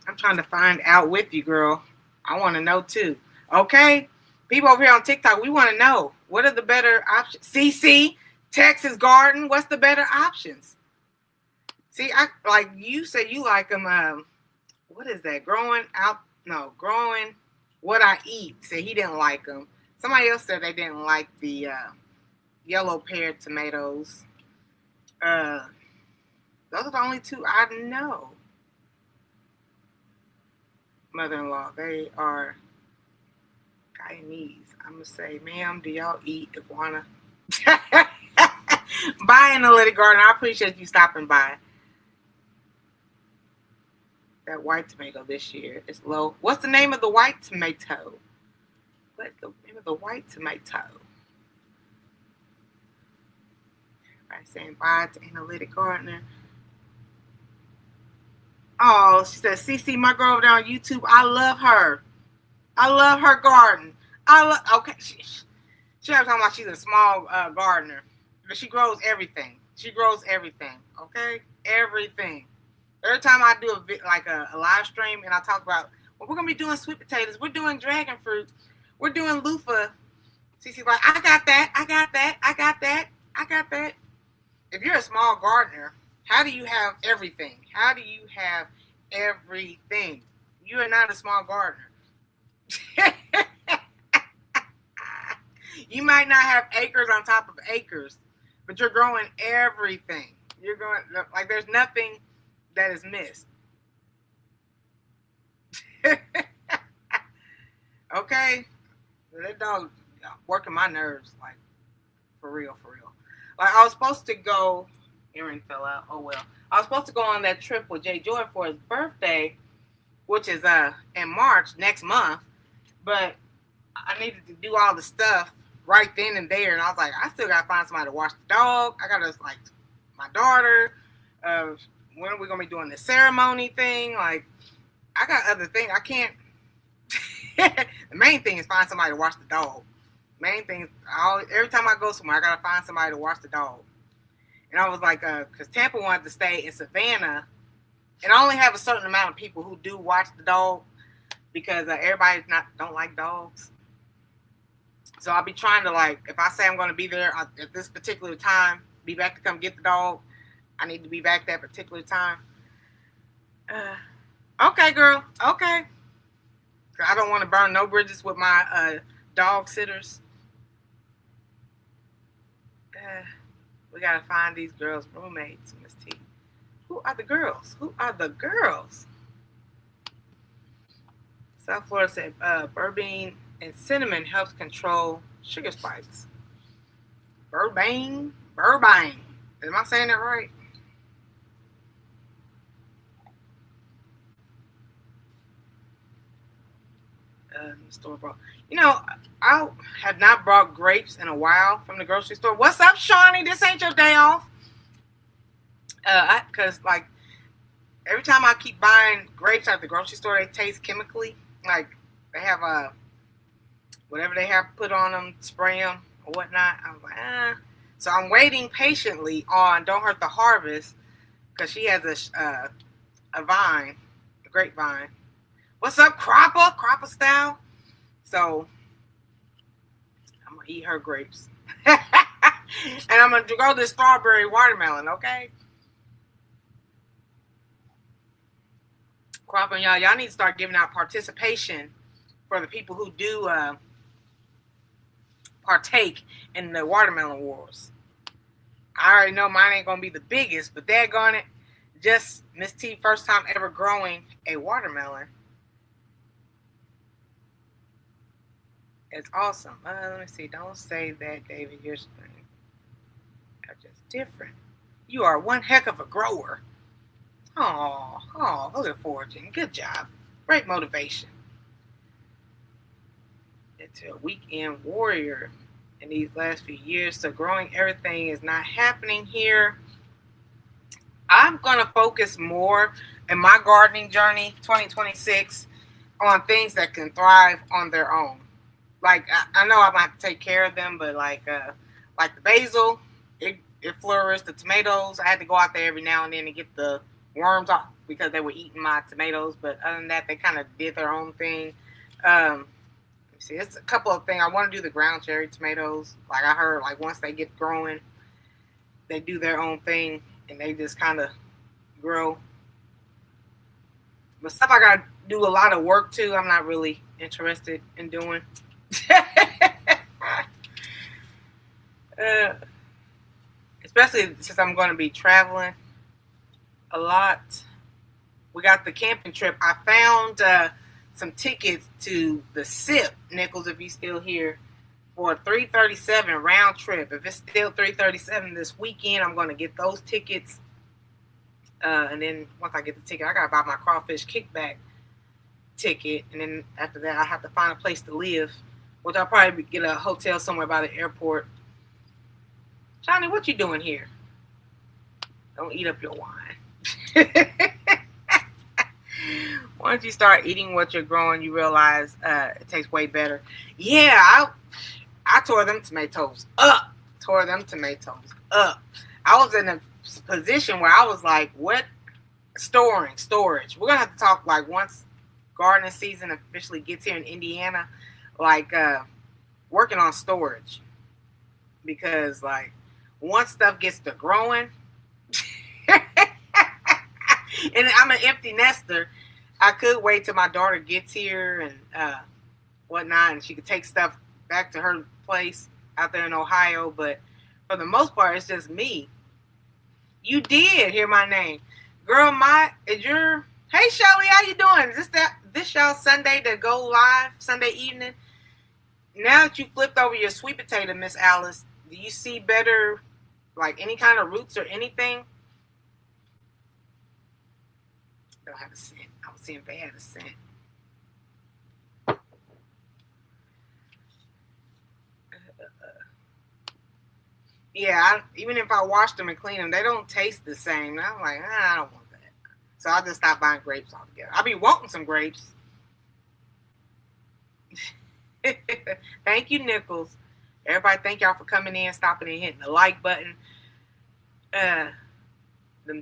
I'm trying to find out with you, girl. I want to know too. Okay? People over here on TikTok, we want to know, what are the better options? CC, Texas Garden, what's the better options? See, like you said you like them, what is that? Growing what I eat. Said he didn't like them. Somebody else said they didn't like the yellow pear tomatoes. Those are the only two I know. Mother-in-law, they are Guyanese. I'm gonna say, ma'am, do y'all eat iguana? Bye, Analytic Garden. I appreciate you stopping by. That white tomato this year is low. What's the name of the white tomato? What's the name of the white tomato? Everybody saying bye to Analytic Gardener. Oh, she said, CC, my girl over there on YouTube, I love her. I love her garden. Okay. She was talking about she's a small gardener. But she grows everything. Okay? Everything. Every time I do a live stream and I talk about, well, we're going to be doing sweet potatoes. We're doing dragon fruit. We're doing loofah. CC's like, I got that. If you're a small gardener, how do you have everything? You are not a small gardener. You might not have acres on top of acres, but you're growing everything. You're growing, like, there's nothing that is missed. Okay, that dog working my nerves, like for real, for real. Like I was supposed to go. Earring fell out. Oh well. I was supposed to go on that trip with Jay Jordan for his birthday, which is in March next month. But I needed to do all the stuff right then and there, and I was like, I still gotta find somebody to watch the dog. I gotta like my daughter. When are we gonna be doing the ceremony thing? Like, I got other things. I can't. The main thing is find somebody to watch the dog. Main thing, every time I go somewhere, I gotta find somebody to watch the dog. And I was like, because Tampa wanted to stay in Savannah, and I only have a certain amount of people who do watch the dog because everybody don't like dogs. So I'll be trying to, like, if I say I'm going to be there at this particular time, be back to come get the dog, I need to be back that particular time. Okay, girl. Okay. I don't want to burn no bridges with my dog sitters. We got to find these girls' roommates, Miss T. Who are the girls? Who are the girls? South Florida said Burbean and cinnamon helps control sugar spikes. Burbean. Am I saying that right? Store brought. You know, I have not brought grapes in a while from the grocery store. What's up, Shawnee? This ain't your day off. Because like every time I keep buying grapes at the grocery store, they taste chemically. Like they have whatever they have put on them, spray them or whatnot. I was like, So I'm waiting patiently on Don't Hurt the Harvest because she has a vine, a grapevine. What's up, Cropper style? So I'm gonna eat her grapes, and I'm gonna grow this strawberry watermelon. Okay, Cropper, y'all need to start giving out participation for the people who do partake in the watermelon wars. I already know mine ain't gonna be the biggest, but daggone it, just Miss T first time ever growing a watermelon. It's awesome. Let me see. Don't say that, David. You're just different. You are one heck of a grower. Oh, look at foraging. Good job. Great motivation. It's a weekend warrior in these last few years. So growing everything is not happening here. I'm going to focus more in my gardening journey 2026 on things that can thrive on their own. Like, I know I'm going to have to take care of them, but like the basil, it flourished. The tomatoes, I had to go out there every now and then to get the worms off because they were eating my tomatoes. But other than that, they kind of did their own thing. Let me see, it's a couple of things. I want to do the ground cherry tomatoes. Like I heard, like once they get growing, they do their own thing and they just kind of grow. But stuff I got to do a lot of work to, I'm not really interested in doing. Especially since I'm going to be traveling a lot. We got the camping trip. I found some tickets to the SIP, Nichols, if you still here, for a $337 round trip. If it's still $337 this weekend, I'm going to get those tickets. And then once I get the ticket, I got to buy my crawfish kickback ticket. And then after that, I have to find a place to live, which I'll probably get a hotel somewhere by the airport. Johnny, what you doing here? Don't eat up your wine. Once you start eating what you're growing, you realize it tastes way better. Yeah, I tore them tomatoes up. I was in a position where I was like, what? Storage. We're going to have to talk like once gardening season officially gets here in Indiana, like working on storage. Because like once stuff gets to growing, and I'm an empty nester, I could wait till my daughter gets here and whatnot, and she could take stuff back to her place out there in Ohio. But for the most part, it's just me. You did hear my name, girl. Hey Shelly, how you doing? Is this y'all Sunday to go live Sunday evening? Now that you flipped over your sweet potato, Miss Alice, do you see better, like any kind of roots or anything? Don't have a scent. I was seeing if they had a scent. Yeah, even if I wash them and clean them, they don't taste the same. And I'm like, I don't want that. So I'll just stop buying grapes altogether. I'll be wanting some grapes. Thank you, Nichols. Everybody, thank y'all for coming in, stopping and hitting the like button. Them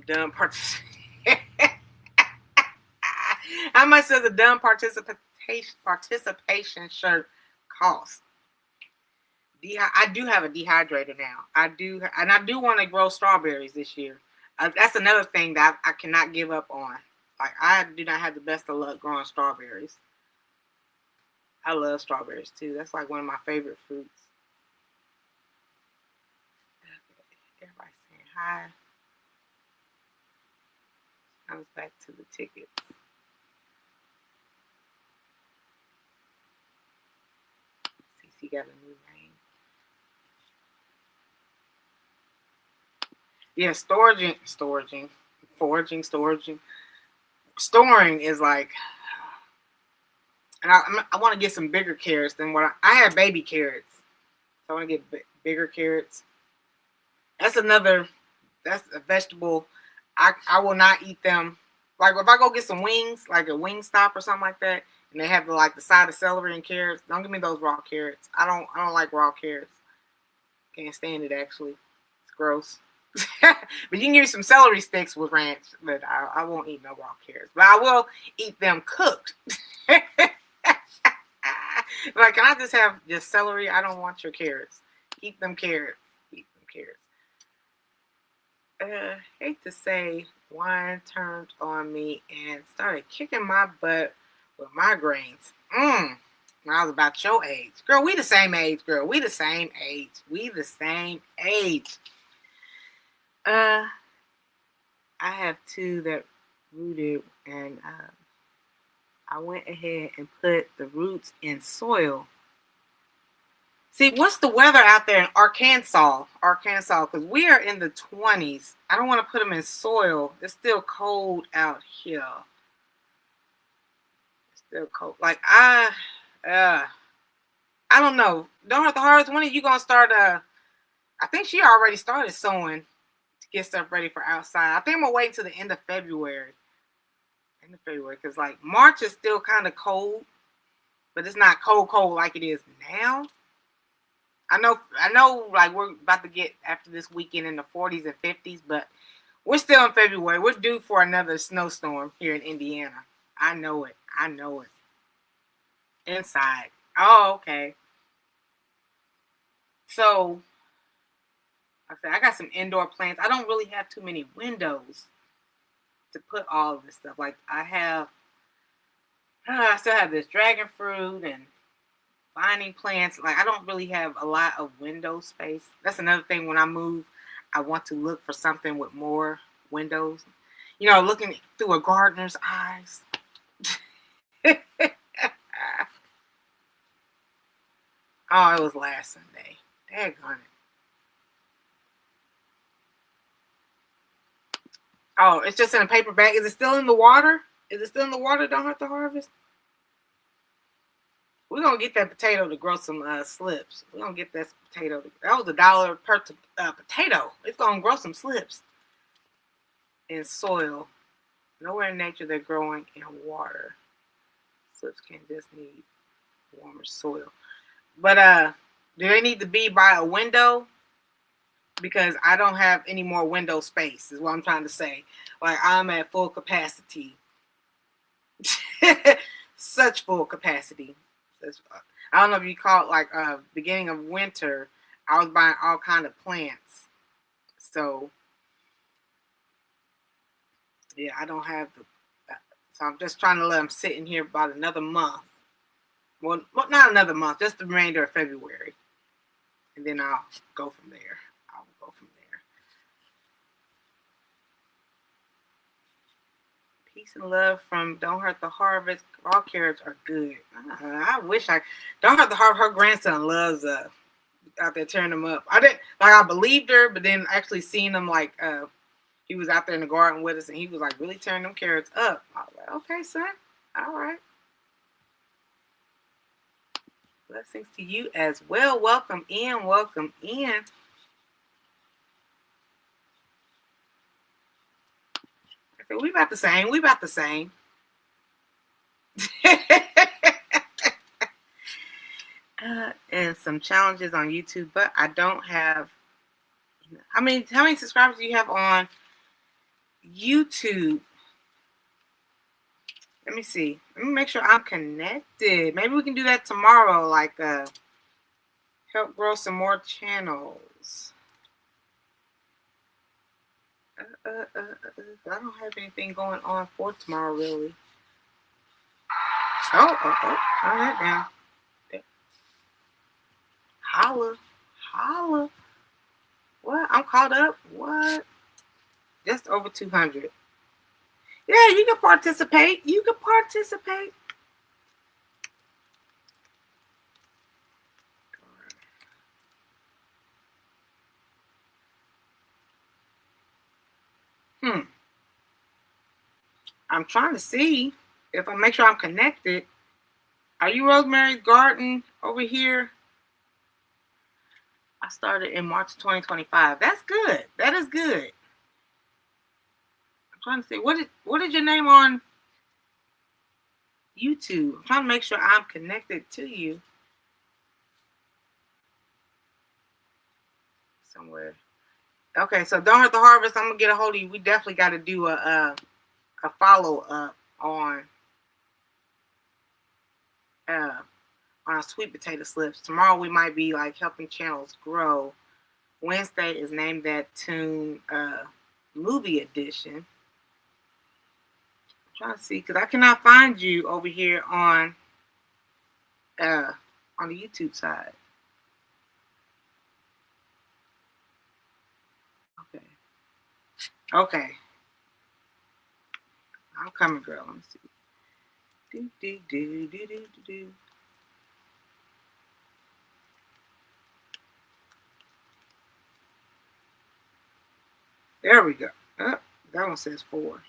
dumb participation. How much does a dumb participation shirt cost? I do have a dehydrator now. I do want to grow strawberries this year. That's another thing that I cannot give up on. Like, I do not have the best of luck growing strawberries. I love strawberries too. That's like one of my favorite fruits. Everybody saying hi. Comes back to the tickets. CC got a new name. Yeah, storing is like, and I want to get some bigger carrots than what I have baby carrots. So I want to get bigger carrots. That's a vegetable. I will not eat them. Like if I go get some wings, like a wing stop or something like that, and they have the side of celery and carrots, don't give me those raw carrots. I don't like raw carrots. Can't stand it actually. It's gross. But you can give me some celery sticks with ranch, but I won't eat no raw carrots. But I will eat them cooked. Like, can I just have just celery? I don't want your carrots. Keep them carrots. Hate to say, wine turned on me and started kicking my butt with migraines. When I was about your age. Girl, we the same age, girl. We the same age. I have two that rooted, and I went ahead and put the roots in soil. See, what's the weather out there in Arkansas? Because we are in the 20s. I don't want to put them in soil. It's still cold out here. It's still cold. Like, I don't know. Don't have the hardest. When are you going to start? I think she already started sowing to get stuff ready for outside. I think I'm going to wait until the end of February. Because, like, March is still kind of cold. But it's not cold like it is now. I know, like, we're about to get after this weekend in the 40s and 50s, but we're still in February. We're due for another snowstorm here in Indiana. I know it. Inside. Oh, okay. So, I got some indoor plants. I don't really have too many windows to put all of this stuff. Like, I still have this dragon fruit and finding plants. Like, I don't really have a lot of window space. That's another thing. When I move, I want to look for something with more windows. Looking through a gardener's eyes. Oh, it was last Sunday. Daggone it. Oh, it's just in a paper bag. Is it still in the water? Don't have to harvest? We're going to get that potato to grow some slips. We're going to get that potato. That was $1 per potato. It's going to grow some slips in soil. Nowhere in nature they're growing in water. Slips can just need warmer soil. But do they need to be by a window? Because I don't have any more window space, is what I'm trying to say. Like, I'm at full capacity. Such full capacity. I don't know if you call it, like, beginning of winter, I was buying all kind of plants. So, yeah, I don't have so I'm just trying to let them sit in here about another month. Well, not another month, just the remainder of February. And then I'll go from there. Peace and love from Don't Hurt the Harvest. Raw carrots are good. I wish I Don't Hurt the Harvest. Her grandson loves out there tearing them up. I didn't like. I believed her, but then actually seeing them like he was out there in the garden with us, and he was like really tearing them carrots up. I was like, okay, son, all right. Blessings to you as well. Welcome in. Welcome in. Okay, we about the same. We about the same. And some challenges on YouTube, but I don't have. How many subscribers do you have on YouTube? Let me see. Let me make sure I'm connected. Maybe we can do that tomorrow. Like help grow some more channels. I don't have anything going on for tomorrow, really. Oh, turn that down. Holla. What? I'm caught up. What? Just over 200. Yeah, you can participate. I'm trying to see if I make sure I'm connected. Are you Rosemary's Garden over here? I started in March 2025. That's good. That is good. I'm trying to see what is your name on YouTube? I'm trying to make sure I'm connected to you somewhere. Okay, so Don't Hurt the Harvest. I'm gonna get a hold of you. We definitely got to do a follow up on sweet potato slips. Tomorrow we might be like helping channels grow. Wednesday is Name That Tune movie edition. I'm trying to see because I cannot find you over here on the YouTube side. Okay. I'm coming, girl. Let me see. Do. There we go. Oh, that one says 4.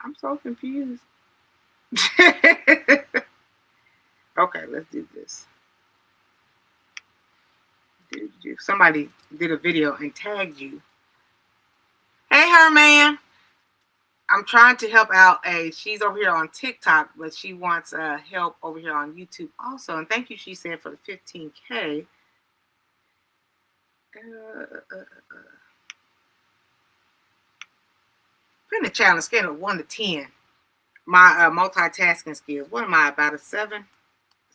I'm so confused. Okay, let's do this. Somebody did a video and tagged you. Hey, Herman. I'm trying to help out she's over here on TikTok, but she wants help over here on YouTube also. And thank you, she said, for the 15K. Putting the challenge scale of 1 to 10. My multitasking skills. What am I, about a 7?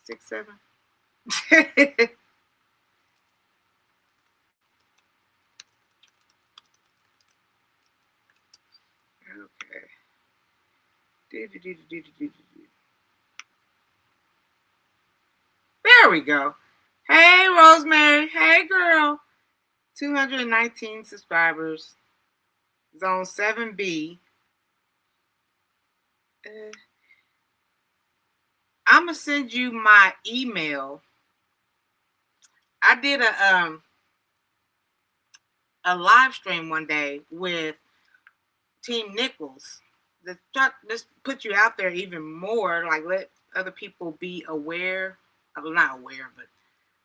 6, 7? There we go. Hey, Rosemary. Hey, girl. 219 subscribers. Zone 7B. I'm going to send you my email. I did a live stream one day with Team Nichols. Just put you out there even more, like let other people be aware. I'm not aware, but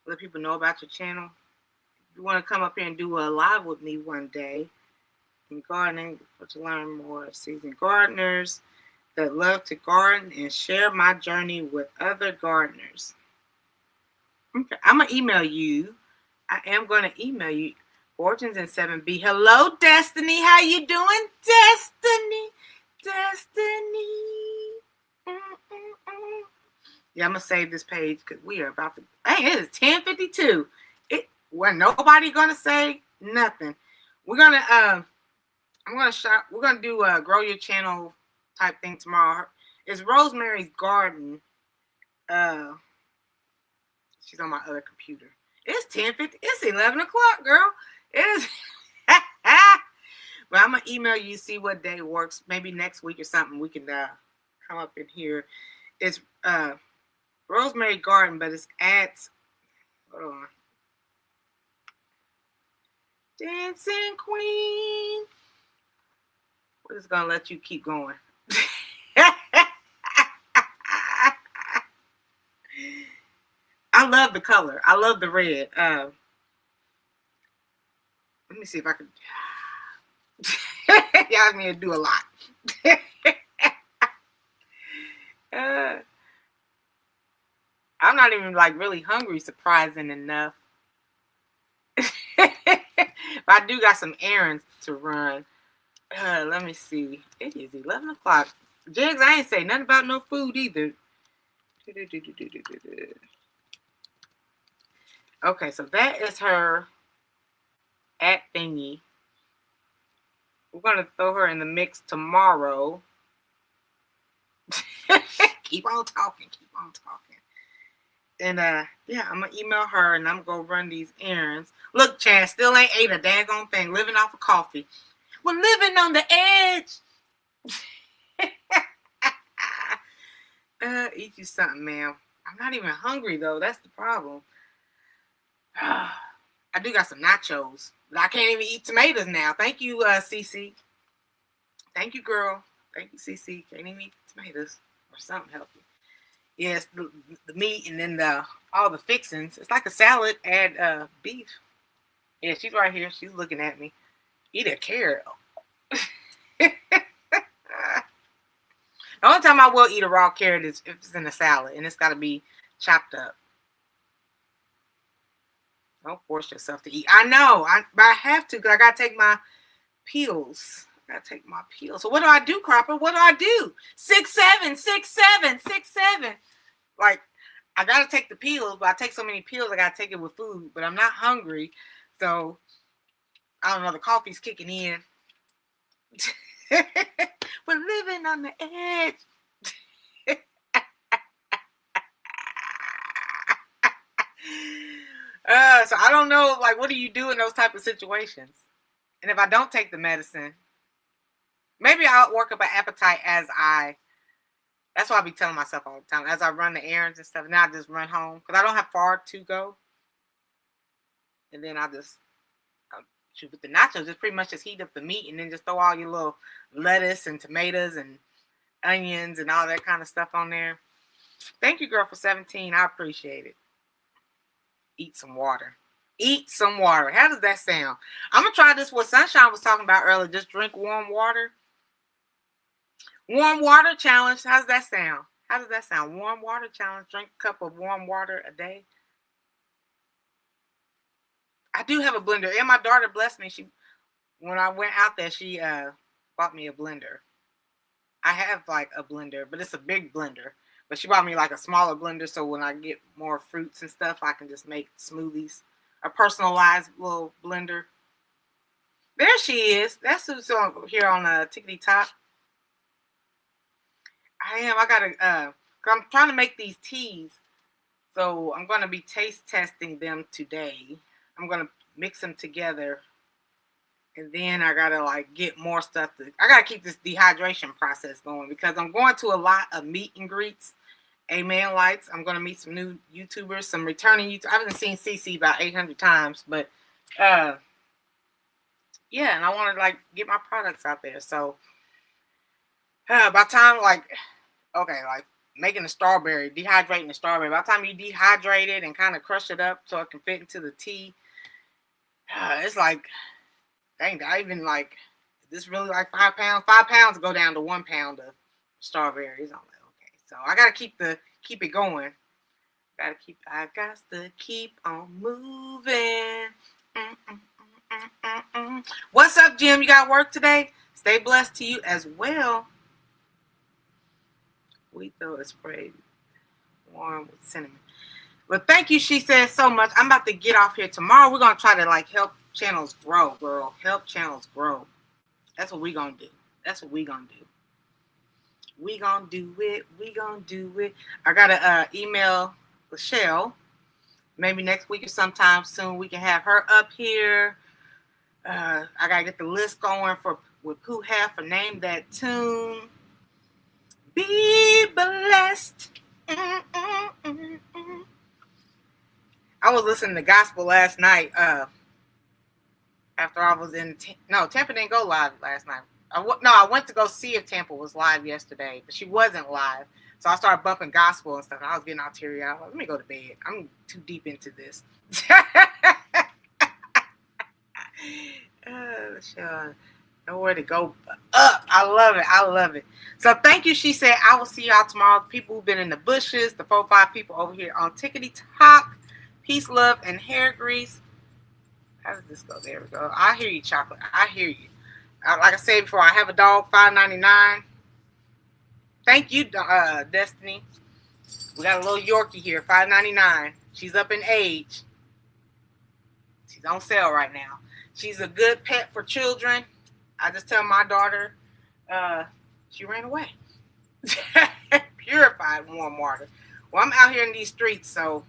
let people know about your channel. If you want to come up here and do a live with me one day in gardening, to learn more seasoned gardeners that love to garden and share my journey with other gardeners. Okay, I'm going to email you. I am going to email you. Origins in 7B. Hello, Destiny. How you doing, Destiny? Yeah, I'm going to save this page because we are about to... Hey, it is 10:52. Where nobody going to say nothing. We're going to... We're going to do a grow your channel type thing tomorrow. It's Rosemary's Garden. She's on my other computer. It's 10:50. It's 11 o'clock, girl. It is. But I'm gonna email you, see what day works. Maybe next week or something. We can come up in here. It's Rosemary Garden, but it's at. Hold on. Dancing Queen. We're just gonna let you keep going. I love the color. I love the red. Let me see if I can. Y'all need to do a lot. I'm not even like really hungry, surprising enough. But I do got some errands to run. Let me see. It is 11 o'clock. Jigs, I ain't say nothing about no food either. Okay, so that is her at thingy. We're going to throw her in the mix tomorrow. Keep on talking. And yeah, I'm going to email her and I'm going to run these errands. Look, Chad, still ain't ate a daggone thing. Living off of coffee. We're living on the edge. Eat you something, ma'am. I'm not even hungry, though. That's the problem. I do got some nachos. But I can't even eat tomatoes now. Thank you, Cece. Thank you, girl. Thank you, Cece. Can't even eat tomatoes or something healthy. Yes, the meat and then all the fixings. It's like a salad. Add beef. Yeah, she's right here. She's looking at me. Eat a carrot. The only time I will eat a raw carrot is if it's in a salad and it's got to be chopped up. Don't force yourself to eat. I know, but I have to because I got to take my pills. So what do I do, Cropper? What do I do? 6'7", 6'7", 6'7". Like, I got to take the pills, but I take so many pills, I got to take it with food. But I'm not hungry. So, I don't know, the coffee's kicking in. We're living on the edge. So I don't know, like, what do you do in those type of situations? And if I don't take the medicine, maybe I'll work up an appetite that's what I be telling myself all the time, as I run the errands and stuff. Now I just run home because I don't have far to go. And then I just shoot with the nachos, just pretty much just heat up the meat and then just throw all your little lettuce and tomatoes and onions and all that kind of stuff on there. Thank you, girl, for 17. I appreciate it. Eat some water. How does that sound? I'm gonna try this. What Sunshine was talking about earlier. Just drink warm water. Warm water challenge. How does that sound? Warm water challenge. Drink a cup of warm water a day. I do have a blender, and my daughter blessed me. When I went out there, she bought me a blender. I have like a blender, but it's a big blender. But she bought me like a smaller blender, so when I get more fruits and stuff, I can just make smoothies. A personalized little blender. There she is. That's who's here on Tickety Top. I gotta, I'm trying to make these teas. So I'm going to be taste testing them today. I'm going to mix them together. And then I got to like get more stuff. I got to keep this dehydration process going because I'm going to a lot of meet and greets. Amen lights. I'm going to meet some new YouTubers, some returning YouTubers. I haven't seen CC about 800 times, but yeah, and I want to like get my products out there. So by the time like making the strawberry, dehydrating the strawberry, by the time you dehydrate it and kind of crush it up so it can fit into the tea, it's like, dang, I even like, is this really like 5 pounds? 5 pounds go down to 1 pound of strawberries. I'm like, okay, so I gotta keep it going. I got to keep on moving. What's up, Jim? You got work today? Stay blessed to you as well. We throw a spray warm with cinnamon. But thank you, she says, so much. I'm about to get off here tomorrow. We're gonna try to like help channels grow, girl. Help channels grow. That's what we're gonna do. We gonna do it. I gotta email Michelle maybe next week or sometime soon we can have her up here. I gotta get the list going with Pooh Half for Name That Tune. Be blessed. I was listening to gospel last night. After I was in Tampa didn't go live last night. I went to go see if Tampa was live yesterday, but she wasn't live. So I started bumping gospel and stuff. And I was getting all teary eyed. Let me go to bed. I'm too deep into this. Sure. Nowhere to go but up. I love it. I love it. So thank you. She said, I will see y'all tomorrow. The people who've been in the bushes, the 4-5 people over here on Tickety Talk. Peace, love, and hair grease. How does this go? There we go. I hear you, Chocolate. I hear you. Like I said before, I have a dog, $5.99. Thank you, Destiny. We got a little Yorkie here, $5.99. She's up in age. She's on sale right now. She's a good pet for children. I just tell my daughter, she ran away. Purified warm water. Well, I'm out here in these streets, so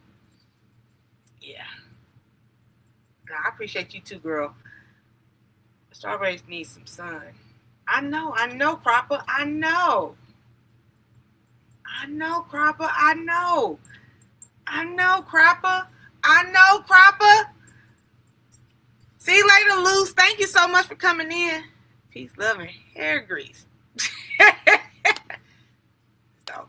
yeah. I appreciate you too, girl. Strawberries need some sun. I know, Cropper. I know, Cropper. I know, Cropper. See you later, Luz. Thank you so much for coming in. Peace, love, and hair grease. Dog,